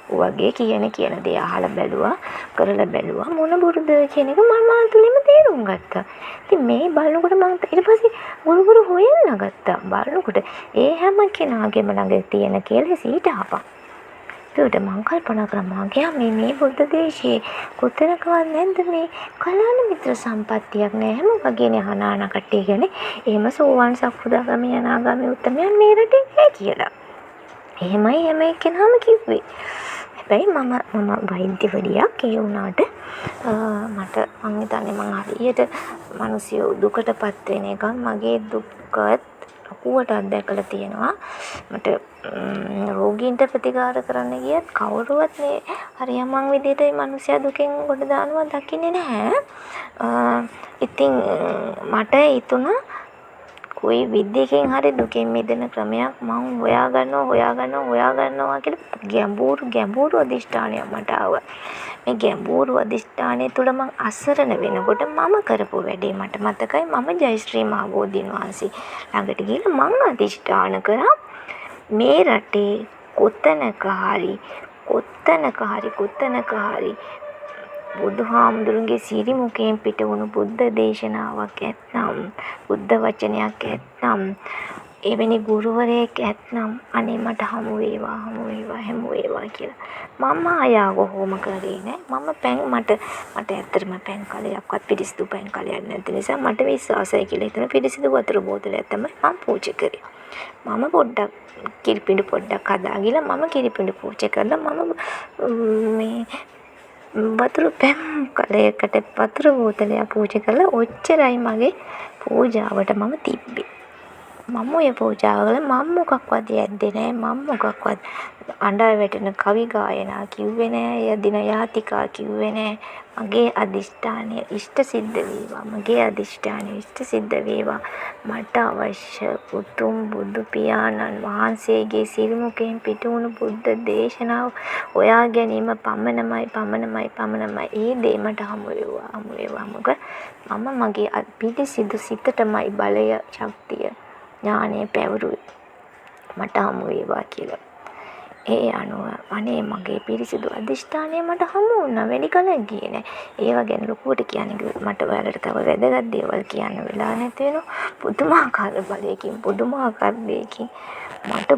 වගේ කියන දේ අහලා බැලුවා, කරලා බැලුවා මොන බුරුද කියන එක මම අතුලින්ම තේරුම් ගත්තා. ඉතින් මේ බලනකොට මම ඊට පස්සේ ගුරු හොයන්න ගත්තා. බලනකොට ඒ හැම කෙනාගේම ළඟ තියෙන කෙලෙස් ඊට ආපන්. ඒකට මම කල්පනා කරා මගේ මේ බුද්ධ දේශයේ කොතනකවත් නැද්ද මේ කල්‍යාණ මිත්‍ර සම්පත්තියක් නෑ. හැම වගේනේ හනාන කට්ටිය කියන්නේ එහෙම සෝවාන් සක්‍රුදාගාමී අනාගාමී උත්තමයන් මේ රටේ නැහැ කියලා. එහෙමයි හැම එක්කෙනාම කිව්වේ. හැබැයි මම වෛද්‍යවරියක් ඒ වුණාට මට මං හිතන්නේ මං හරියට මිනිස්සු දුකටපත් වෙන එක මගේ දුකත් ලකුවට අත්දැකලා තියෙනවා. මට රෝගීන්ට ප්‍රතිකාර කරන්න ගියත් කවුරුවත් මේ හරියමං විදිහට මේ මිනිස්සයා දුකෙන් ගොඩ දානවා දකින්නේ නැහැ. ඉතින් මට හිතුණා කොයි විදිහකින් හරි දුකෙන් මිදෙන ක්‍රමයක් මම හොයාගන්නවා කියලා ගැඹුරු අධිෂ්ඨානයක් මට ආවා. මේ ගැඹුරු අධිෂ්ඨානය තුළ මම අසරණ වෙනකොට මම කරපු වැඩේ මට මතකයි. මම ජයශ්‍රී මහබෝධීන් වහන්සේ ළඟට ගිහින් මම අධිෂ්ඨාන කරා මේ රටේ කොතනක හරි බුදුහාමුදුරන්ගේ සිරිමුඛයෙන් පිට වුණු බුද්ධ දේශනාවක් ඇත්නම්, බුද්ධ වචනයක් ඇත්නම්, එවැනි ගුරුවරයෙක් ඇත්නම් අනේ මට හමු වේවා කියලා මම ආයාව හොම කරේ නෑ. මට ඇත්තටම පැන් කලයක්වත් පිරිසිදු පැන් කලයක් නැති නිසා මට විශ්වාසයි කියලා හිතන පිරිසිදු වතුර බෝතලයක් තමයි මම පූජා කරේ. මම පොඩ්ඩක් කිරිපිඬු පොඩ්ඩක් හදාගිලා මම කිරිපිඬු පූජා කරලා මම මේ වතුර පැන් කලයකට වතුර බෝතලයක් පූජා කරලා ඔච්චරයි මගේ පූජාවට මම තිබ්බේ. මම ඔය පූජාව කළා මම මොකක්වත් යැද්දේ නෑ. මම මොකක්වත් අඬා වැටෙන කවි ගායනා කිව්වේ නෑ. යදින යාතිකා කිව්වේ නෑ. මගේ අදිෂ්ඨානය ඉෂ්ට සිද්ධ වේවා. ඉෂ්ට වේවා. මට අවශ්‍ය උතුම් බුදු පියාණන් වහන්සේගේ සිරිමුඛයෙන් පිටුණු බුද්ධ දේශනාව හොයා ගැනීම පමණමයි. ඒ දේ මට හමු වේවා. මොකද මම මගේ පිළිසිදු සිතටමයි බලය, ශක්තිය, ඥානය පැවරුවේ. මට හමු වේවා කියලා. ඒ අනුව අනේ මගේ පිරිසිදු අධිෂ්ඨානය මට හමු වුණා. වැඩි කලක් ගියේ නෑ. ඒව ගැන ලොකුවට කියන්නේ මට ඔයාලට තව වැදගත් දේවල් කියන්න වෙලා නැති වෙනවා. පුදුමාකාර බලයකින් පුදුමාකාර දෙයකින් මට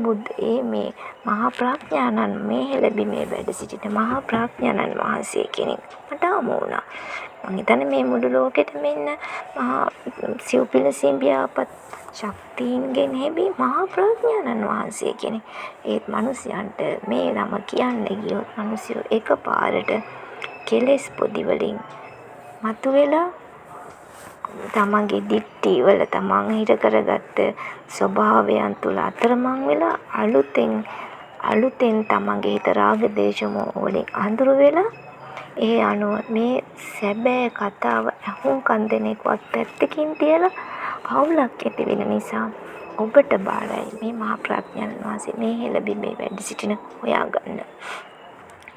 මේ මහා ප්‍රඥානන් මේ හෙළබිමේ වැඩ සිටින මහා ප්‍රඥානන් වහන්සේ කෙනෙක් මට හමු වුණා. මම හිතන්නේ මේ මුළු ලෝකෙට මෙන්න මහා සිව්පිලිසිම් ව්‍යාපත් ශක්තියින්ගෙන් හැබි මහා ප්‍රඥානන් වහන්සේ කෙනෙක්. ඒත් මිනිසයන්ට මේ නම කියන්න ගියොත් මිනිස්සු එකපාරට කෙලෙස් පොදි වලින් මතුවෙලා තමන්ගේ දිට්ටි වල තමන් හිර කරගත්ත ස්වභාවයන් තුල අතරමං වෙලා අලුතෙන් තමන්ගේ හිත රාග දේශ මොහ වලින් අඳුර වෙලා ඒ අනුව මේ සැබෑ කතාව අහුම්කන් දෙනෙක්වත් පැත්තකින් තියලා අවුලක් ඇති වෙන නිසා ඔබට බාරයි මේ මහා ප්‍රඥාන් වහන්සේ මේ හෙළබිමේ වැඩ සිටින හොයාගන්න.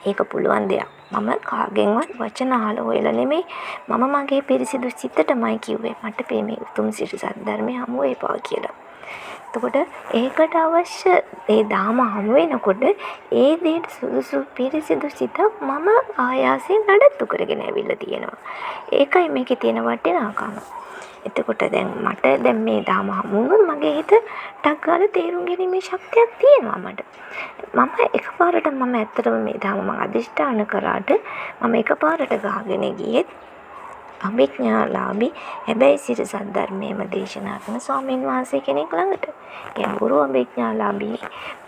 ඒක පුළුවන් දෙයක්. මම කාගෙන්වත් වචන අහලා හොයලා නෙමෙයි. මම මගේ පිරිසිදු සිතටමයි කිව්වේ මට මේ උතුම් සිරි සද්ධර්මය හමු වේවා කියලා. එතකොට ඒකට අවශ්‍ය ඒ දාම හමු වෙනකොට ඒ දේට සුදුසු පිරිසිදු සිතක් මම ආයාසයෙන් නඩත්තු කරගෙන ඇවිල්ලා තියෙනවා. ඒකයි මේකේ තියෙන වටිනාකම. එතකොට දැන් මට දැන් මේ දාම හමු වුණොත් මගේ හිත ටක් ගාලා තේරුම් ගැනීමේ ශක්තියක් තියෙනවා මට. මම එකපාරට මම ඇත්තටම මේ දාම මම අදිෂ්ඨාන කරාට මම එකපාරට ගහගෙන ගියෙත් අභිඥාලාභී හැබැයි සිරි සද්ධර්මයේම දේශනා කරන ස්වාමීන් වහන්සේ කෙනෙක් ළඟට. ගැඹුරු අභිඥාලාභී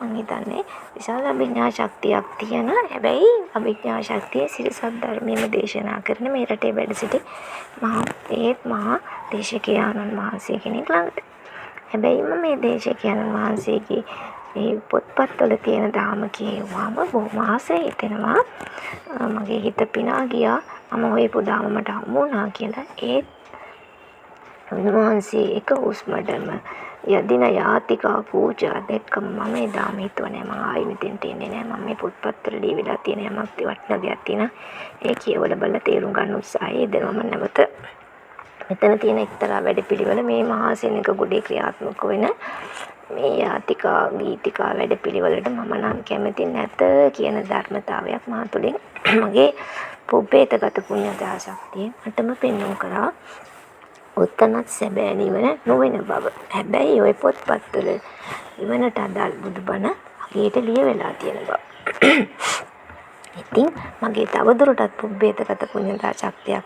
මං හිතන්නේ විශාල අභිඥා ශක්තියක් තියෙන හැබැයි අභිඥා ශක්තිය සිරි සද්ධර්මයේම දේශනා කරන මේ රටේ වැඩ සිටි මහා දේශකයාණන් වහන්සේ කෙනෙක් ළඟට. හැබැයිම මේ දේශකයාණන් වහන්සේගේ මේ පොත්පත්වල තියෙන දාම කියුවාම බොහොම ආසයි හිතෙනවා. මගේ හිත පිනා ගියා මම හොයපු දාම මට හමු වුණා කියලා. ඒත් උන්වහන්සේ එක හුස්මටම යදින යාතිකා පූජා දැක්කම මම ඒ දාම හිතුවා නෑ මම ආයෙ මෙතෙන්ට එන්නේ නෑ. මම මේ පොත්පත්වල ලියවිලා තියෙන යමක් වටින දෙයක් තියෙනවා. ඒ කියවල බලලා තේරුම් ගන්න උත්සාහය දෙනවා. මම නැවත මෙතන තියෙන එක්තරා වැඩපිළිවෙල මේ මහා සෙනඟ ගොඩේ ක්‍රියාත්මක වෙන මේ යාතිකා ගීතිකා වැඩපිළිවෙලට මම නම් කැමති නැත කියන ධර්මතාවයක් මා තුළින් මගේ පුබ්බේතගත පුඤ්ඤතා ශක්තිය මටම පෙන්වු කරා. උත්තනත් සැබෑ නිවන නොවන බව. හැබැයි ওই පොත්පත්වල නිවනට අදාළ බුදුබණ අගේට ලියවිලා තියෙන බව. ඉතින් මගේ තවදුරටත් පුබ්බේතගත පුඤ්ඤතා ශක්තියක්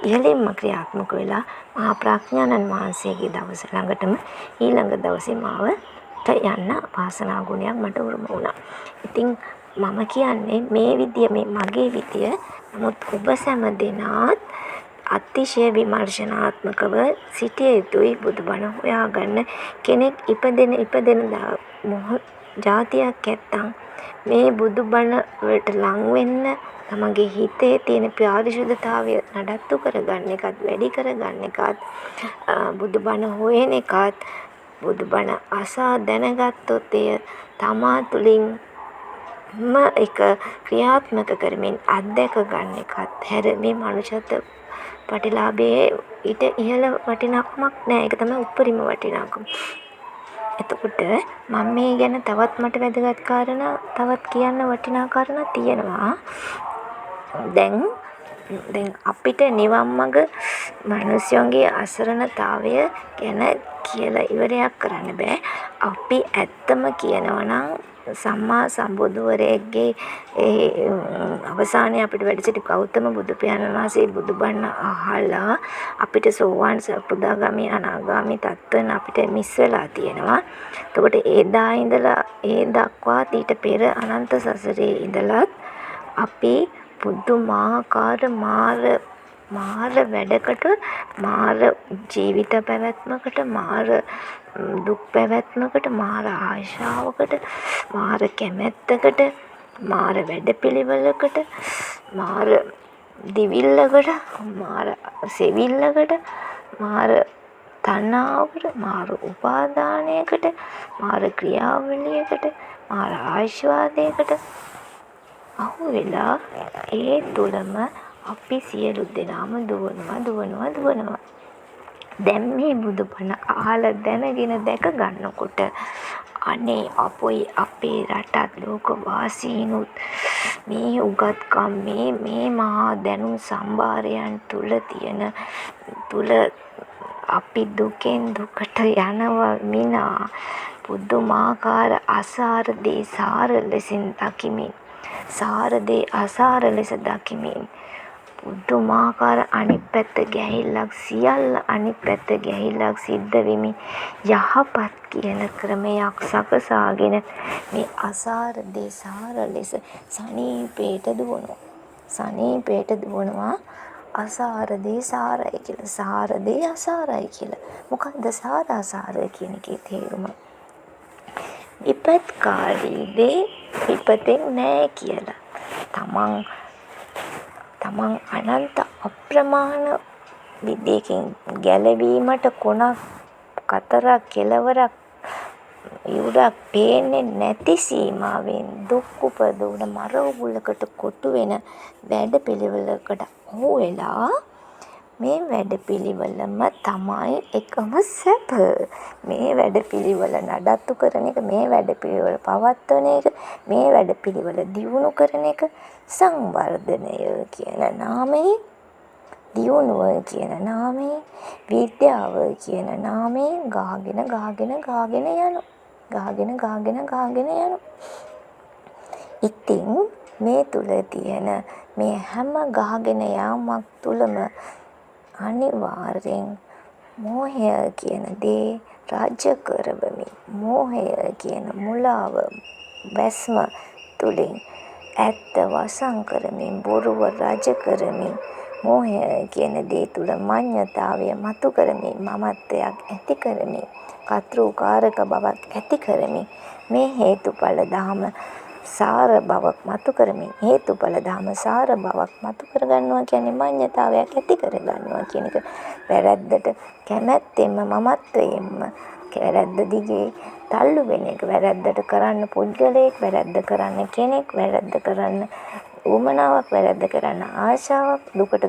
ඉහළින්ම ක්‍රියාත්මක වෙලා මහා ප්‍රඥානන් වහන්සේගේ දවස ළඟටම ඊළඟ දවසේ මාවට යන්න වාසනා ගුණයක් මට උරුම වුණා. ඉතින් මම කියන්නේ මේ විදිය මේ මගේ විදිය. නමුත් ඔබ සෑම දෙනාත් අතිශය විමර්ශනාත්මකව සිටිය යුතුයි. බුදුබණ හොයාගන්න කෙනෙක් ඉපදෙන ජාතියක් ඇත්තම් මේ බුදුබණ වලට ලං වෙන්න තමගේ හිතේ තියෙන පාරිශුද්ධතාවය නඩත්තු කරගන්න එකත් වැඩි කරගන්න එකත් බුදුබණ හොයන එකත් බුදුබණ අසා දැනගත්තොත් එය තමා තුළින් එක ක්‍රියාත්මක කරමින් අත්දැක ගන්න එකත් හැර මේ මනුෂ්‍යත්ව ප්‍රතිලාභයේ ඊට ඉහළ වටිනාකමක් නෑ. ඒක තමයි උපරිම වටිනාකම. එතකොට මම මේ ගැන තවත් මට වැදගත් කාරණා තවත් කියන්න වටිනා කාරණා තියෙනවා. දැන් අපිට නිවන් මඟ මිනිස්යන්ගේ අසරණතාවය ගැන කියලා ඉවරයක් කරන්න බෑ. අපි ඇත්තම කියනවා නම් සම්මා සම්බුදුවරයෙක්ගේ ඒ අවසානයේ අපිට වැඩ සිටි ගෞතම බුදු පියාණන් වහන්සේ බුදුබණ අහලා අපිට සෝවාන් සකෘදාගාමි අනාගාමි තත්ත්වෙන් අපිට මිස් වෙලා තියෙනවා. එතකොට ඒදා ඉඳලා ඒ දක්වා ඊට පෙර අනන්ත සසරේ ඉඳලත් අපි පුදුමාකාර මාර වැඩකට මාර ජීවිත පැවැත්මකට මාර දුක් පැවැත්මකට මාර ආශාවකට මාර කැමැත්තකට මාර වැඩපිළිවෙලකට මාර දිවිල්ලකට මාර සෙවිල්ලකට මාර තණ්හාවකට මාර උපාදානයකට මාර ක්‍රියාවලියකට මාර ආශාවාදයකට අහු වෙලා ඒ තුලම අපි සියලු දෙනාම දුවනවා. දැන් මේ බුදුබණ අහලා දැනගෙන දැක ගන්නකොට අනේ අපොයි අපේ රටත් ලෝක වාසීනුත් මේ උගත්කම් මේ මහා දැනුම් සම්භාරයන් තුල අපි දුකෙන් දුකට යනවා මිනා පුදුමාකාර අසාර දේ සාර ලෙසින් දකිමින් සාරදේ අසාර ලෙස දකිමින් පුදුමාකාර අනිත් පැත්ත ගැහිල්ලක් සියල්ල අනිත් පැත්ත ගැහිල්ලක් සිද්ධ වෙමින් යහපත් කියන ක්‍රමයක් සකසාගෙන මේ අසාරදේ සාර ලෙස සනීපේට දුවනවා. අසාරදේ සාරයි කියලා සාරදේ අසාරයි කියලා. මොකක්ද සාර අසාර කියන එකේ තේරුම? විපත්කාරී දේ විපතෙන් නෑ කියලා. තමන් අනන්ත අප්‍රමාණ විදියකින් ගැලවීමට කොනක් කතරක් කෙලවරක් යුරක් පේන්නේ නැති සීමාවෙන් දුක් උපදවන මර උගුලකට කොටු වෙන වැඩ පිළිවෙලකට අහු වෙලා මේ වැඩපිළිවෙලම තමයි එකම සැප. මේ වැඩපිළිවෙල නඩත්තු කරන එක, මේ වැඩපිළිවෙල පවත්වන එක, මේ වැඩපිළිවෙල දියුණු කරන එක සංවර්ධනය කියන නාමයෙන්, දියුණුව කියන නාමයෙන්, විද්‍යාව කියන නාමයෙන් ගාගෙන යනවා. ඉතින් මේ තුල තියෙන මේ හැම ගහගෙන යාමක් තුලම අනිවාර්යෙන් මෝහය කියන දේ රාජ්‍ය කරවමින්, මෝහය කියන මුලාව වැස්ම තුලින් ඇත්ත වසන් කරමින්, බොරුව රජ කරමින්, මෝහය කියන දේ තුල මඤ්ඤතාවය මතු කරමින්, මමත්වයක් ඇති කරමින්, කර්තෘකාරක බවක් ඇති කරමින්, මේ හේතුඵල ධම සාර බවක් මතු කරමින්, හේතුඵල ධම සාර බවක් මතු කරගන්නවා කියන්නේ මඤ්ඤතාවයක් ඇති කරගන්නවා කියන එක. වැරැද්දට කැමැත්තෙන්ම, මමත්වයෙන්ම වැරැද්ද දිගේ තල්ලු වෙන එක. වැරැද්දට කරන්න පුද්ගලයෙක්, වැරැද්ද කරන්න කෙනෙක්, වැරැද්ද කරන්න උවමනාවක්, වැරැද්ද කරන්න ආශාවක්, දුකට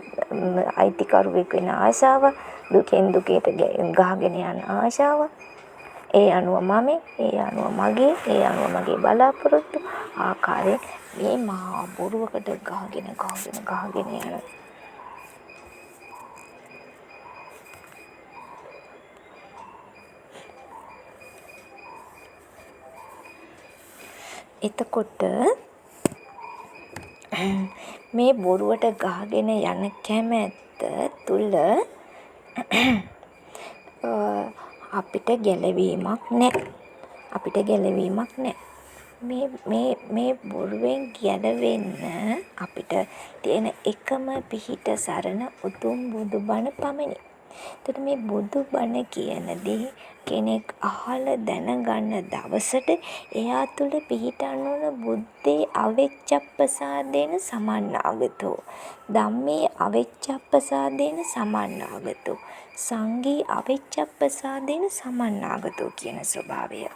අයිතිකරුවෙක් වෙන ආශාවක්, දුකෙන් දුකට ගහගෙන යන ආශාවක්, ඒ අනුව මම, ඒ අනුව මගේ, ඒ අනුව මගේ බලාපොරොත්තු ආකාරයෙන් මේ මහා බොරුවකට ගහගෙන යන. එතකොට මේ බොරුවට ගහගෙන යන කැමැත්ත තුල අපිට ගැලවීමක් නැහැ. මේ බොරුවෙන් ගැලවෙන්න අපිට තියෙන එකම පිහිට සරණ උතුම් බුදුබණ පමණි. එතකොට මේ බුදුබණ කියන දේ කෙනෙක් අහලා දැනගන්න දවසට එයා තුළ පිහිටන්න ඕන බුද්ධේ අවිච්ඡප්පසාදේන සමන්නාගතෝ, ධම්මේ අවිච්ඡප්පසාදේන සමන්නාගතෝ, සංඝේ අවිච්ඡප්පසාදේන සමන්නාගතෝ කියන ස්වභාවය.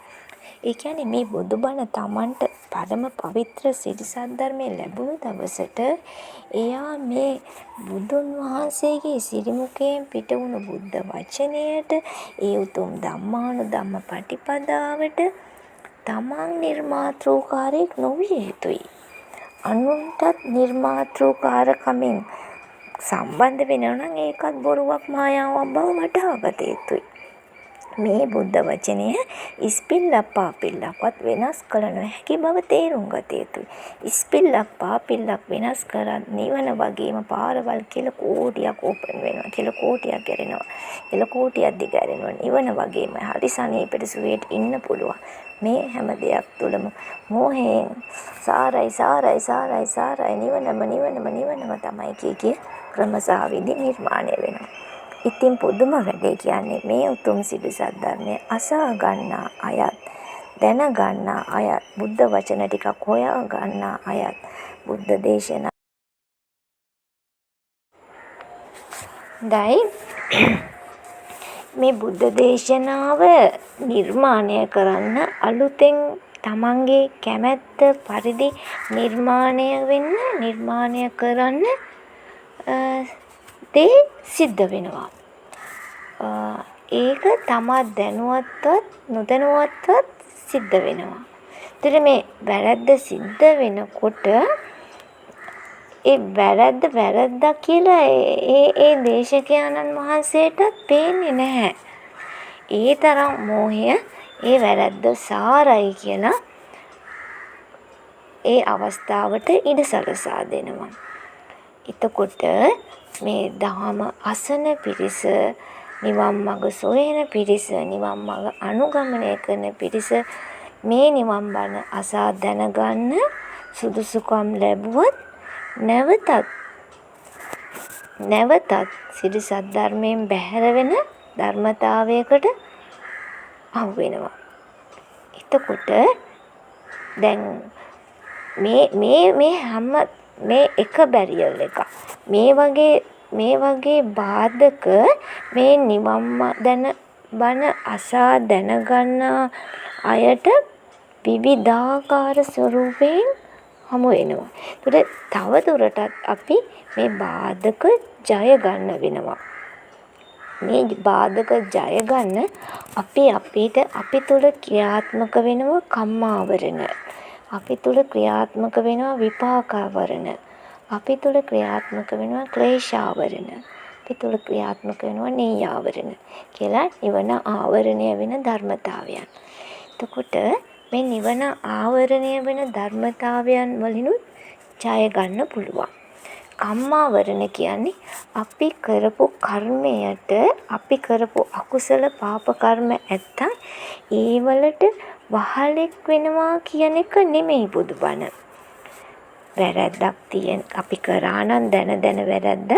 ඒ කියන්නේ මේ බුදුබණ Tamanට පරම පවිත්‍ර සිරිසත් ධර්මයේ ලැබුණු දවසට එයා මේ බුදුන් වහන්සේගේ සිරිමුඛයෙන් පිට වුණු බුද්ධ වචනයට, ඒ උතුම් ධම්මානුධම්ම පටිපදාවට තමන් නිර්මාතෘකාරයෙක් නොවිය යුතුයි. අනුන්ටත් නිර්මාතෘකාරකමින් සම්බන්ධ වෙනවා නම් ඒකත් බොරුවක්, මායාවක් බව වටහා ගත යුතුයි. මේ බුද්ධ වචනය ඉස්පිල්ලක් පාපිල්ලක්වත් වෙනස් කළ නොහැකි බව තේරුම් ගත යුතුයි. ඉස්පිල්ලක් පාපිල්ලක් වෙනස් කරත් නිවන වගේම පාරවල් කියලා කෝටියක් ඕපන් වෙනවා, කියලා කෝටියක් ගැරෙනවා, කියලා කෝටියක් දිගහැරෙනවා. නිවන වගේම හරි සනීපට සුවයට ඉන්න පුළුවන්. මේ හැම දෙයක් තුළම මෝහයෙන් සාරයි නිවනම තමයි කිය ක්‍රමසාවිදි නිර්මාණය වෙනවා. ඉතින් පුදුම වැඩේ කියන්නේ මේ උතුම් සිරිසත් ධර්මය අසා ගන්නා අයත්, දැන ගන්නා අයත්, බුද්ධ වචන ටිකක් හොයා ගන්නා අයත්, බුද්ධ දේශනා දයි මේ බුද්ධ දේශනාව නිර්මාණය කරන්න අලුතෙන් තමන්ගේ කැමැත්ත පරිදි නිර්මාණය කරන්න දේ සිද්ධ වෙනවා. ඒක තමා දැනුවත්වත් නොදැනුවත්වත් සිද්ධ වෙනවා. ඒතර මේ වැරද්ද සිද්ධ වෙනකොට ඒ වැරද්දා කියලා ඒ දේශකයන්න් වහන්සේටත් පේන්නේ නැහැ. ඒ තරම් මෝහය ඒ වැරද්ද සාරයි කියලා ඒ අවස්ථාවට ඉඩ සලසා දෙනවා. එතකොට මේ දහම අසන පිරිස, නිවන් මඟ සොයන පිරිස, නිවන් මඟ අනුගමනය කරන පිරිස මේ නිවන් බණ අසා දැනගන්න සුදුසුකම් ලැබුවොත් නැවතත් සිරිසත් ධර්මයෙන් බැහැර වෙන ධර්මතාවයකට අහු වෙනවා. එතකොට දැන් මේ එක බැරියල් එක මේ වගේ බාධක මේ නිවන් බණ අසා දැනගන්නා අයට විවිධාකාර ස්වරූපයෙන් හමු වෙනවා. ඒතර තව දුරටත් අපි මේ බාධක ජය ගන්න වෙනවා. මේ බාධක ජය ගන්න අපි තුළ ක්‍රියාත්මක වෙනවා කම්මාවරණ. අපි තුළ ක්‍රියාත්මක වෙනවා විපාකාවරණ. අපි තුළ ක්‍රියාත්මක වෙනවා ක්ලේශාවරණ. අපි තුළ ක්‍රියාත්මක වෙනවා නීයාවරණ කියලා නිවන ආවරණය වෙන ධර්මතාවයන්. එතකොට මේ නිවන ආවරණය වෙන ධර්මතාවයන් වලිනුත් ජය ගන්න පුළුවන්. කම්මාවරණ කියන්නේ අපි කරපු කර්මයට අපි කරපු අකුසල පාප කර්ම ඇත්තන් ඒ වලට වහලෙක් වෙනවා කියන එක නෙමෙයි බුදුබණ. වැරැද්දක් තියෙන අපි කරා නම් දැන වැරැද්දක්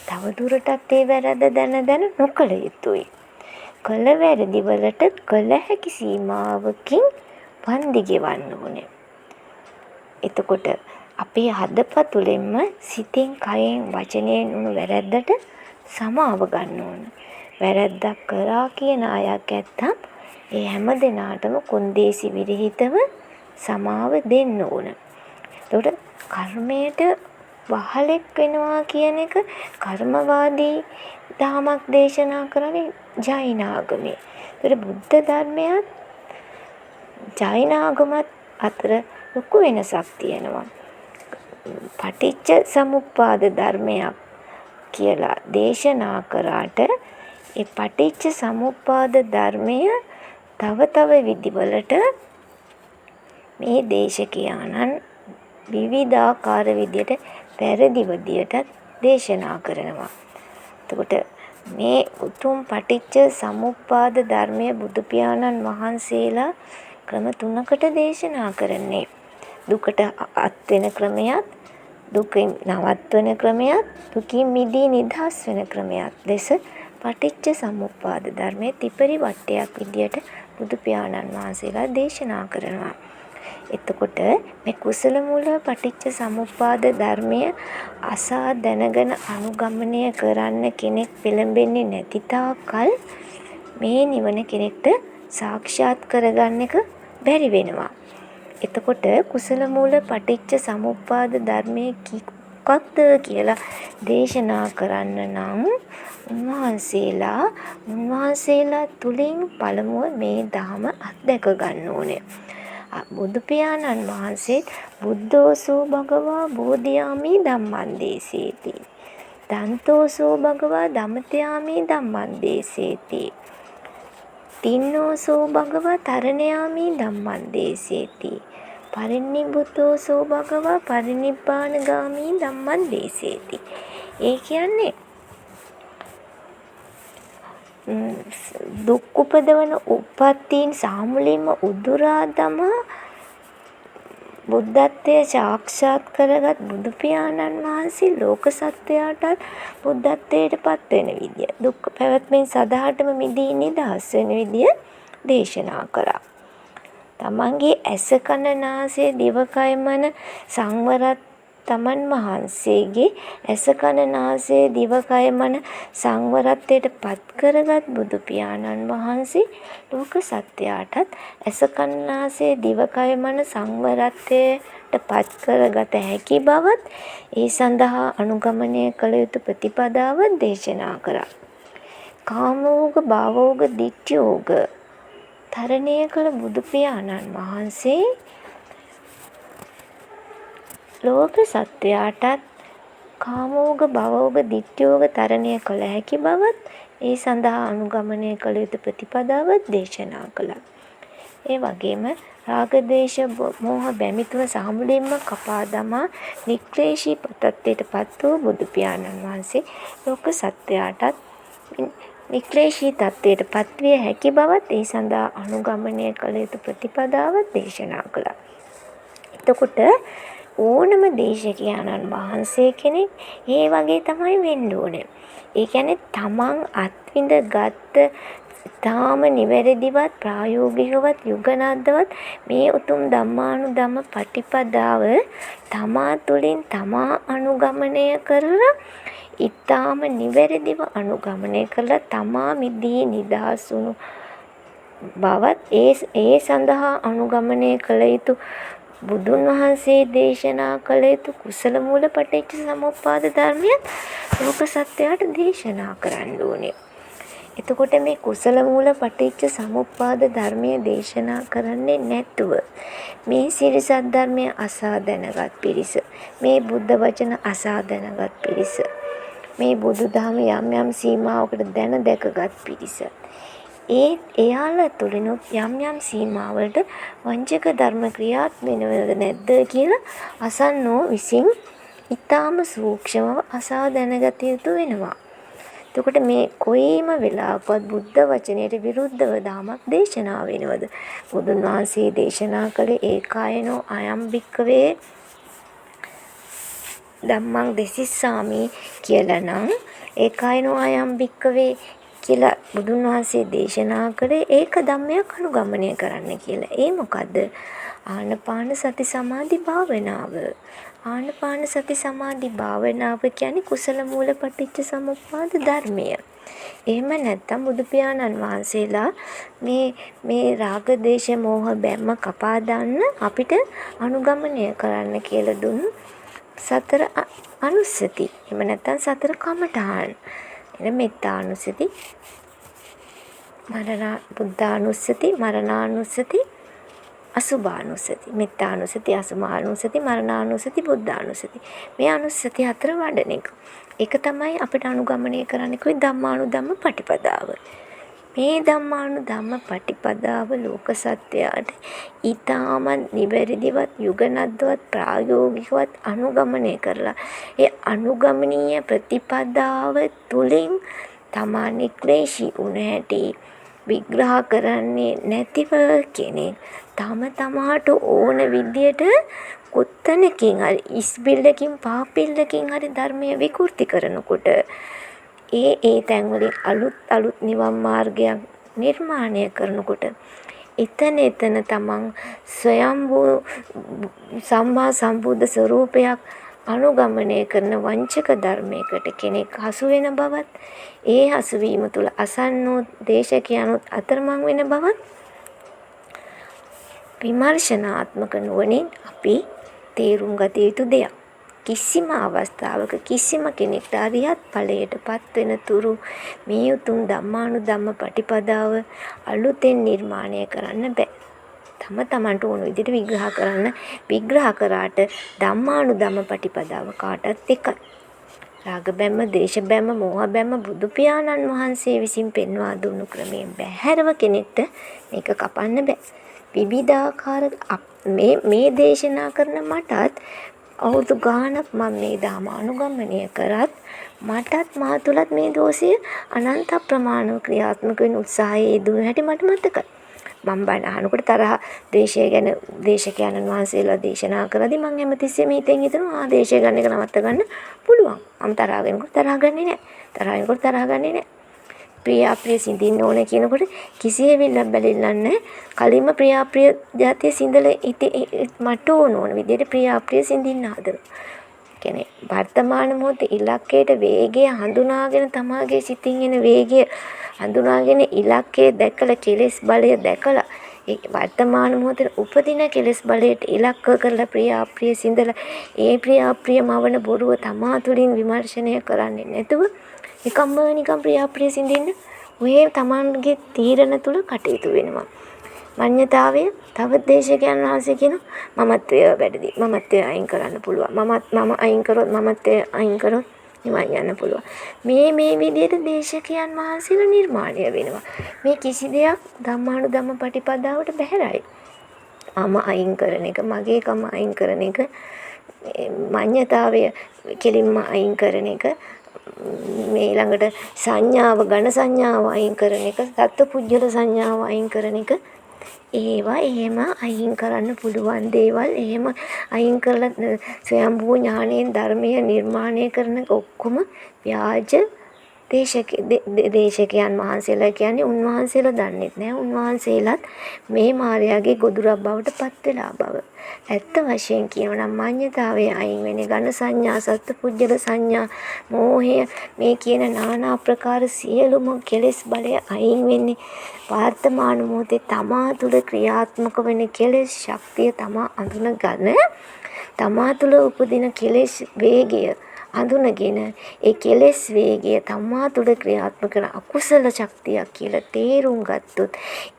තවදුරටත් ඒ වැරැද්ද දැන නොකළ යුතුයි. කළ වැරදි වලට කළ හැකි සීමාවකින් වන්දි ගෙවන්න ඕනේ. එතකොට අපේ හදපතුලෙන්ම සිතෙන් කයෙන් වචනයෙන් වුණු වැරැද්දට සමාව ගන්න ඕන. වැරැද්දක් කරා කියන අයක් ඇත්තම් ඒ හැම දිනාටම කොන්දේසි විරහිතව සමාව දෙන්න ඕන. එතකොට කර්මයට වහලෙක් වෙනවා කියන එක කර්මවාදී දහමක් දේශනා කරන්නේ ජෛන ආගමේ. ඒතර බුද්ධ ධර්මයත් ජෛන ආගමත් අතර ලොකු වෙනසක් තියෙනවා. පටිච්ච සමුප්පාද ධර්මයක් කියලා දේශනා කරාට ඒ පටිච්ච සමුප්පාද ධර්මය තව විදිවලට මේ දේශකයාණන් විවිධාකාර විදියට පැරදි විදියට දේශනා කරනවා. එතකොට මේ උතුම් පටිච්ච සමුප්පාද ධර්මය බුදු පියාණන් වහන්සේලා ක්‍රම 3කට දේශනා කරන්නේ. දුකට අත් වෙන ක්‍රමයක්, දුකින් නවත්වන ක්‍රමයක්, දුකින් මිදී නිදහස් වෙන ක්‍රමයක් ලෙස පටිච්ච සමුප්පාද ධර්මයේ ත්‍රිපරිවට්ටයක් විදියට බුදු පියාණන් වහන්සේලා දේශනා කරනවා. එතකොට මේ කුසල මූල පටිච්ච සමුප්පාද ධර්මය අසා දැනගෙන අනුගමනය කරන්න කෙනෙක් පෙළඹෙන්නේ නැති තාක්කල් මේ නිවන කෙනෙක්ට සාක්ෂාත් කරගන්න එක බැරි වෙනවා. එතකොට කුසල මූල පටිච්ච සමුප්පාද ධර්මයේ මොකක්ද කියලා දේශනා කරන්න නම් උන්වහන්සේලා තුලින් පළමුව මේ ධහම අත්දැක ගන්න ඕනේ. බුදු පියාණන් වහන්සේ බුද්ධෝසෝ භගවා බෝධියාමි ධම්මං දේසේති. දන්තෝසෝ භගවා ධම්මතයාමි ධම්මං දේසේති. තින්නෝසෝ භගවා තරණයාමි ධම්මං දේසේති. පරිනිබ්බුතෝසෝ භගවා පරිනිබ්බානගාමි ධම්මං දේසේති. ඒ කියන්නේ දුක් උපදවන උප්පත්තීන් සාමුලින්ම උදුරා දමා බුද්ධත්වයේ සාක්ෂාත් කරගත් බුදු පියාණන් වහන්සේ ලෝක සත්‍යයටත් බුද්ධත්වයට පත් වෙන විදිය, දුක් පැවැත්මෙන් සදාටම මිදී නිදහස් වෙන විදිය දේශනා කරා. තමන්ගේ ඇස කන නාසය දිවකය මන සංවරත් තමන් වහන්සේගේ ඇස කන නාසය දිවකය මන සංවරත්වයට පත් කරගත් බුදු පියාණන් වහන්සේ ලෝක සත්‍යයටත් ඇස කන නාසය දිවකය මන සංවරත්වයට පත් කරගත හැකි බවත් ඒ සඳහා අනුගමනය කළ යුතු ප්‍රතිපදාව දේශනා කරා. කාමෝග භවෝග දිට්ඨියෝග තරණය කළ බුදු පියාණන් වහන්සේ ලෝක සත්වයාටත් කාමෝග භවෝග දිට්ඨියෝග තරණය කළ හැකි බවත් ඒ සඳහා අනුගමනය කළ යුතු ප්‍රතිපදාවත් දේශනා කළා. ඒ වගේම රාග දේශ මෝහ බැමිතුන සාමුලින්ම කපා දමා නික්ලේශී තත්ත්වයට පත් වූ බුදු පියාණන් වහන්සේ ලෝක සත්වයාටත් නික්ලේශී තත්ත්වයට පත්විය හැකි බවත් ඒ සඳහා අනුගමනය කළ යුතු ප්‍රතිපදාවත් දේශනා කළා. එතකොට ඕනම දේශකයාණන් වහන්සේ කෙනෙක් ඒ වගේ තමයි වෙන්න ඕනේ. ඒ කියන්නේ තමන් අත්විඳ ගත්ත තාම නිවැරදිවත් ප්‍රායෝගිකවත් යුගනද්දවත් මේ උතුම් ධම්මානුධම්ම පටිපදාව තමා තුළින් තමා අනුගමනය කරලා ඊටාම නිවැරදිව අනුගමනය කරලා තමා මිදී නිදහස් වුණු බවත් ඒ සඳහා අනුගමනය කළ යුතු බුදුන් වහන්සේ දේශනා කළ යුතු කුසල මූල පටිච්ච සමුප්පාද ධර්මයත් ලෝක සත්‍යයට දේශනා කරන්න ඕනේ. එතකොට මේ කුසල මූල පටිච්ච සමුප්පාද ධර්මය දේශනා කරන්නේ නැතුව මේ සිරිසත් ධර්මය අසා දැනගත් පිරිස, මේ බුද්ධ වචන අසා දැනගත් පිරිස, මේ බුදුදහම යම් යම් සීමාවකට දැන දැකගත් පිරිස, එයාලා තුළිනුත් යම් යම් සීමාවලට වංචක ධර්ම ක්‍රියාත්මක වෙනවද නැද්ද කියලා අසන්නෝ විසින් ඊටාම සූක්ෂමව අසා දැනගත යුතු වෙනවා. එතකොට මේ කොයිම වෙලාවකවත් බුද්ධ වචනයට විරුද්ධව දාමක් දේශනා වෙනවද? බුදුන් වහන්සේ දේශනා කළේ ඒකායනෝ අයම් භික්කවේ ධම්මං දෙසිස්සාමි කියලා නම් ඒකායනෝ අයම් භික්කවේ කියලා බුදුන් වහන්සේ දේශනා කරේ ඒක ධම්මයක් අනුගමනය කරන්න කියලා. ඒ මොකද්ද? ආනපාන සති සමාධි භාවනාව. ආනපාන සති සමාධි භාවනාව කියන්නේ කුසල මූල පටිච්ච සමුප්පාද ධර්මය. එහෙම නැත්නම් බුදු පියාණන් වහන්සේලා මේ රාග දේශ මොහ බැම්ම කපා දාන්න අපිට අනුගමනය කරන්න කියලා දුන්නු සතර අනුස්සති. එහෙම නැත්නම් සතර කමඨාන්. එන මෙත්තානුස්සති, බුද්ධානුස්සති, මරණානුස්සති, අසුභානුස්සති. මෙත්තානුස්සති, අසුභානුස්සති, මරණානුස්සති, බුද්ධානුස්සති. මේ අනුස්සති හතර වඩන එක. ඒක තමයි අපිට අනුගමනය කරන්න කිව්වේ ධම්මානුධම්ම පටිපදාව. මේ ධම්මානුධම්ම පටිපදාව ලෝක සත්‍යයට ඊටාම නිවැරදිවත් යුගනද්දවත් ප්‍රායෝගිකවත් අනුගමනය කරලා ඒ අනුගමනීය ප්‍රතිපදාව තුලින් තමා ක්ලේශී වුණ හැටි විග්‍රහ කරන්නේ නැතිව කෙනෙක් තමාට ඕන විදියට කොත්තනකින් හරි ඉස්බිල්ලකින් පාපිල්ලකින් හරි ධර්මය විකෘති කරනකොට ඒ තැන්වලින් අලුත් නිවන් මාර්ගයක් නිර්මාණය කරනකොට එතන තමන් ස්වයම්බූ සම්මා සම්බුද්ධ ස්වરૂපයක් අනුගමනය කරන වංචක ධර්මයකට කෙනෙක් හසු වෙන බවත්, ඒ හසුවීම තුළ අසන්නෝ දේශකයන්ොත් අතරමං වෙන බවත් විමර්ශනාත්මක නුවණින් අපි තේරුම් ගත යුතු දෙයක්. කිසිම අවස්ථාවක කිසිම කෙනෙක්ට අරියත් ඵලයටපත් වෙන තුරු මේ උතුම් ධම්මානුධම්ම පටිපදාව අලුතෙන් නිර්මාණය කරන්න බෑ. තමන්ට ඕන විදිහට විග්‍රහ කරාට ධම්මානුධම්ම පටිපදාව කාටත් එකයි. රාග බැම්ම, දේශ බැම්ම, මෝහ බැම්ම බුදු පියාණන් වහන්සේ විසින් පෙන්වා දුන්නු ක්‍රමයෙන් බැහැරව කෙනෙක්ට මේක කපන්න බෑ. විවිධාකාර මේ දේශනා කරන මටත් අවුරුදු ගාණක් මම මේ ධර්ම අනුගමනය කරත් මටත් මා තුළත් මේ දෝෂය අනන්ත ප්‍රමාණව ක්‍රියාත්මක වෙන උත්සාහයේ යෙදුණු හැටි මට මතකයි. මම බණ අහනකොට තරහ දේශය ගැන දේශකයන්න් වහන්සේලා දේශනා කරද්දී මම හැමතිස්සෙම හිතෙන් හිතනවා දේශය ගන්න එක නවත්ත ගන්න පුළුවන්. මම තරහ ගන්නකොට තරහ ගන්නේ නැහැ. තරහ වෙනකොට තරහ ගන්නේ නැහැ. ප්‍රියාප්‍රිය සිඳින්න ඕන කියනකොට කිසියෙවිල්ලක් බැලිල්ලන්නේ කලින්ම ප්‍රියාප්‍රිය જાතිය සිඳල මට ඕන විදිහට ප්‍රියාප්‍රිය සිඳින්න හදනවා. කියන්නේ වර්තමාන මොහොතේ ඉලක්කයට වේගය හඳුනාගෙන තමාගේ සිතින් එන වේගය හඳුනාගෙන ඉලක්කය දැකලා කෙලෙස් බලය දැකලා ඒ වර්තමාන මොහොතේ උපදින කෙලෙස් බලයට ඉලක්ක කරලා ප්‍රියාප්‍රිය සිඳලා ඒ ප්‍රියාප්‍රියම වන බොරුව තමා තුළින් විමර්ශනය කරන්නේ නැතුව නිකම් ප්‍රියාප්‍රිය සිඳින්න ඔය තමන්ගේ තීරණ තුල කටයුතු වෙනවා. මඤ්ඤතාවය තව දේශකයන් වහන්සේ කියන මමත්වය වැඩි. මමත්වය අයින් කරන්න පුළුවන්. මම අයින් කරොත් මමත්වය අයින් කරොත් නිවන් යන්න පුළුවන්. මේ විදිහට දේශකයන් වහන්සේලා නිර්මාණය වෙනවා. මේ කිසි දෙයක් ධම්මානුධම්ම පටිපදාවට බැහැරයි. මම අයින් කරන එක, මගේකම අයින් කරන එක, මඤ්ඤතාවය කෙලින්ම අයින් කරන එක, මේ ළඟට සංඥාව ඝන සංඥාව අයින් කරන එක, සත්පුජ්‍යල සංඥාව අයින් කරන එක, ඒවා එහෙම අයින් කරන්න පුළුවන් දේවල් එහෙම අයින් කරලා ස්වයම්භූ ඥාණයෙන් ධර්මය නිර්මාණය කරන ඔක්කොම ව්‍යාජ දේශකයන් වහන්සේලා කියන්නේ උන්වහන්සේලා දන්නෙත් නෑ උන්වහන්සේලාත් මේ මායාවේ ගොදුරක් බවට පත් වෙලා බව. ඇත්ත වශයෙන් කියනවා නම් මාඤ්ඤතාවයේ අයින් වෙන්නේ ඝන සංඥා, සත්පුජ්‍යල සංඥා, මෝහය මේ කියන নানা ආකාර සියලුම කෙලෙස් බලය අයින් වෙන්නේ වර්තමාන මොහොතේ තමා තුළ ක්‍රියාත්මක වෙන කෙලෙස් ශක්තිය තමා අඳුනගන්න. තමා තුළ උපදින කෙලෙස් වේගය අඳුනගෙන ඒ කෙලෙස් වේගය තමා තුළ ක්‍රියාත්මක කරන අකුසල ශක්තියක් කියලා තේරුම් ගත්තොත්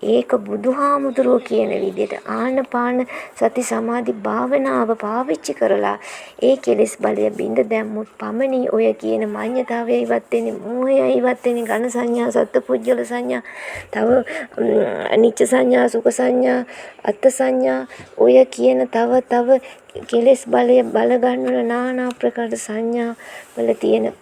ඒක බුදුහාමුදුරුවෝ කියන විදිහට ආනපාන සති සමාධි භාවනාව පාවිච්චි කරලා ඒ කෙලෙස් බලය බින්ද දැම්මොත් පමණි ඔය කියන මාඤ්ඤතාවය ඉවත් වෙන්නේ, මෝහය ඉවත් වෙන්නේ, ඝන සංඥා, සත්පුජ්‍යල සංඥා, තව අනිච්ච සංඥා, සුඛ සංඥා, අත්ථ සංඥා ඔය කියන තව කෙලෙස් බලය බල ගන්නවන নানা ප්‍රකාර සංඥා වල තියෙන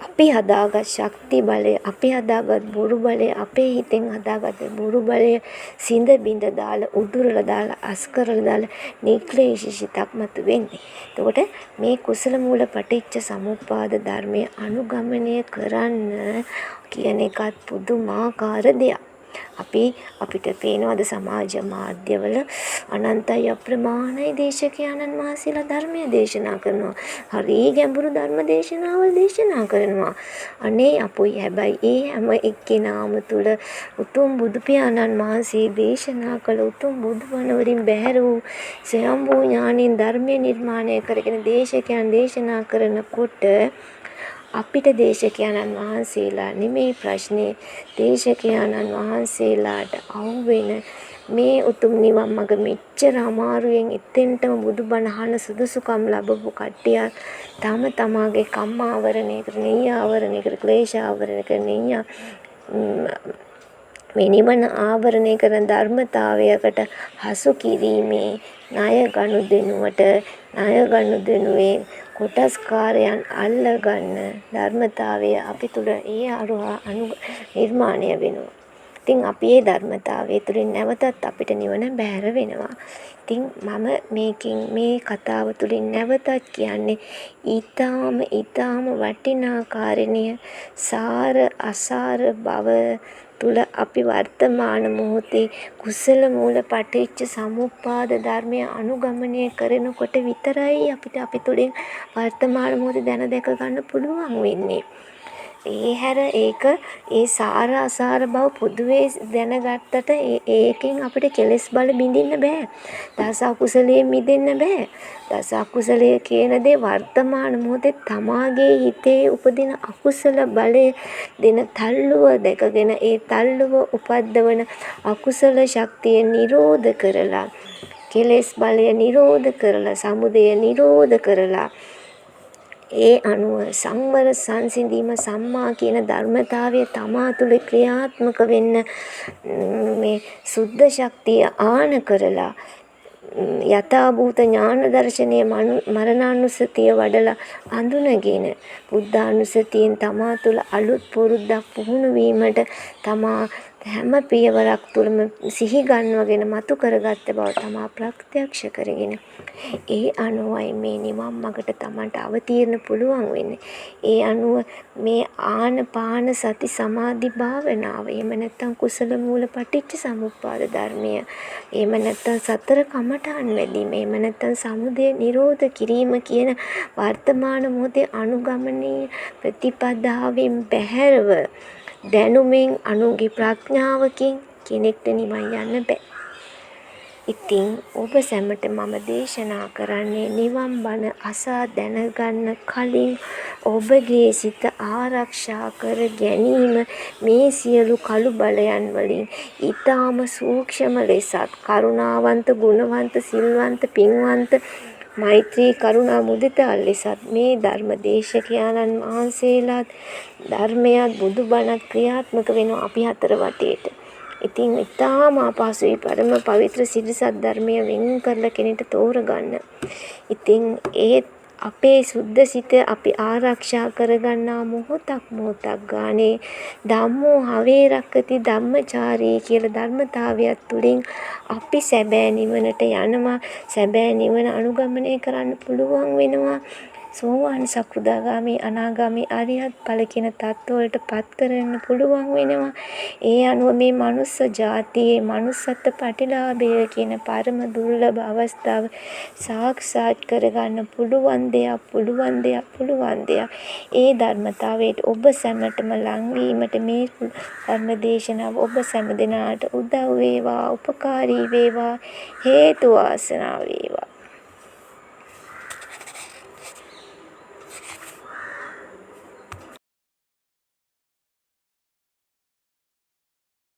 අපි හදාගත් ශක්ති බලය, අපි හදාගත් බොරු බලය, අපේ හිතෙන් හදාගත් බොරු බලය සිඳ බිඳ දාලා උදුරලා දාලා අස්කරලා දාලා නික්ලේශිතක් මතු වෙන්නේ. එතකොට මේ කුසල මූල පටිච්ච සමුප්පාද ධර්මයේ අනුගමනය කරන්න කියන එකත් පුදුමාකාර දෙයක්. අපිට පේනවාද සමාජ මාධ්‍යවල අනන්තයි අප්‍රමාණයි දේශකයන්න් වහන්සේලා ධර්මය දේශනා කරනවා. හරි ගැඹුරු ධර්ම දේශනාවල් දේශනා කරනවා. අනේ අපොයි හැබැයි ඒ හැම එක්කෙනාම තුල උතුම් බුදු පියාණන් වහන්සේ දේශනා කළ උතුම් බුදුබණ වලින් බැහැර වූ ස්වයම්බූ ඥානින් ධර්මය නිර්මාණය කරගෙන දේශකයන් දේශනා කරනකොට අපිට දේශකයන්න් වහන්සේලා නෙමෙයි ප්‍රශ්නේ, දේශකයන්න් වහන්සේලාට අහුවෙන මේ උතුම් නිවන් මඟ මෙච්චර අමාරුවෙන් එතෙන්ටම බුදුබණ අහන සුදුසුකම් ලැබපු කට්ටිය තම තමාගේ කම්ම ආවරණය කර, නෙය්‍ය ආවරණය කර, ක්ලේශ ආවරණය කර, මේ නිවන ආවරණය කරන ධර්මතාවයකට හසු කිරීමේ ණය ගනුදෙනුවේ කොටස්කාරයන් අල්ලගන්න ධර්මතාවය අපි තුළ ඒ නිර්මාණය වෙනවා. ඉතින් අපි මේ ධර්මතාවය තුළින් නැවතත් අපිට නිවන බැහැර වෙනවා. ඉතින් මම මේ කතාව තුළින් නැවතත් කියන්නේ ඊටාම වටිනා කාරණිය සාර අසාර බව තුළ අපි වර්තමාන මොහොතේ කුසල මූල පටිච්ච සමුප්පාද ධර්මය අනුගමනය කරනකොට විතරයි අපිට අපි තුළින් වර්තමාන මොහොතේ දැන දැක ගන්න පුළුවන් වෙන්නේ. ඒ සාර අසාර බව පොදුවේ දැනගත්තට ඒකෙන් අපිට කෙලෙස් බල බිඳින්න බෑ. දස අකුසලයෙන් මිදෙන්න බෑ. දස අකුසලය කියන දේ වර්තමාන මොහොතේ තමාගේ හිතේ උපදින අකුසල බලය දෙන තල්ලුව දැකගෙන ඒ තල්ලුව උපද්දවන අකුසල ශක්තිය නිරෝධ කරලා, කෙලෙස් බලය නිරෝධ කරලා, සමුදය නිරෝධ කරලා ඒ අනුව සංවර සංසිඳීම සම්මා කියන ධර්මතාවය තමා තුළ ක්‍රියාත්මක වෙන්න මේ සුද්ධ ශක්තිය ආන කරලා යථාභූත ඥාන දර්ශනයේ මරණානුස්සතිය වඩලා අඳුනගෙන බුද්ධානුස්සතියෙන් තමා තුළ අලුත් පුරුද්දක් පුහුණු වීමට තමා හැම පියවරක් තුළම සිහි ගන්නවගෙන මතු කරගත්ත බව තමා ප්‍රත්‍යක්ෂ කරගෙන ඒ අනුවයි මේ නිවන් මඟට තමන්ට අවතීර්ණ පුළුවන් වෙන්නේ. ඒ අනුව මේ ආනපාන සති සමාධි භාවනාව, එහෙම නැත්නම් කුසල මූල පටිච්ච සමුප්පාද ධර්මය, එහෙම නැත්නම් සතර කමඨාන් වැඩිම, එහෙම නැත්නම් සමුදය නිරෝධ කිරීම කියන වර්තමාන මොහොතේ අනුගමනීය ප්‍රතිපදාවෙන් බැහැරව දැනුමින් අනුගේ ප්‍රඥාවකින් කෙනෙක්ට නිවන් යන්න බෑ. ඉතින් ඔබ සැමට මම දේශනා කරන්නේ නිවන් බණ අසා දැනගන්න කලින් ඔබගේ සිත ආරක්ෂා කර ගැනීම මේ සියලු කළු බලයන් වලින් ඊටාම සූක්ෂම ලෙසත් කරුණාවන්ත, ගුණවන්ත, සිල්වන්ත, පින්වන්ත, මෛත්‍රී කරුණා මුදිතා ලෙසත් මේ ධර්ම දේශකයන්න් වහන්සේලාත් ධර්මයත් බුදුබණත් ක්‍රියාත්මක වෙනවා අපි හතර වටේට. ඉතින් ඊටාම අපහසුයි පරම පවිත්‍ර සිරිසත් ධර්මය වෙන් කරලා කෙනෙක්ට තෝරගන්න. ඉතින් ඒ අපේ සුද්ධ සිත අපි ආරක්ෂා කරගන්නා මොහොතක් ගානේ ධම්මෝ හවේ රක්කති ධම්මචාරී කියලා ධර්මතාවයක් තුළින් අපි සැබෑ නිවනට යනවා. සැබෑ නිවන අනුගමනය කරන්න පුළුවන් වෙනවා. සෝවාන් සකෘදාගාමි අනාගාමි අරිහත් ඵල කියන තත්ත්වවලට පත් කරන්න පුළුවන් වෙනවා. ඒ අනුව මේ මනුස්ස ජාතියේ මනුස්සත්ව ප්‍රතිලාභය කියන පරම දුර්ලභ අවස්ථාව සාක්ෂාත් කරගන්න පුළුවන් දෙයක්. ඒ ධර්මතාවයට ඔබ සැමටම ලං වීමට මේ ධර්ම දේශනාව ඔබ සැම දෙනාට උදව් වේවා, උපකාරී වේවා, හේතු වාසනා වේවා.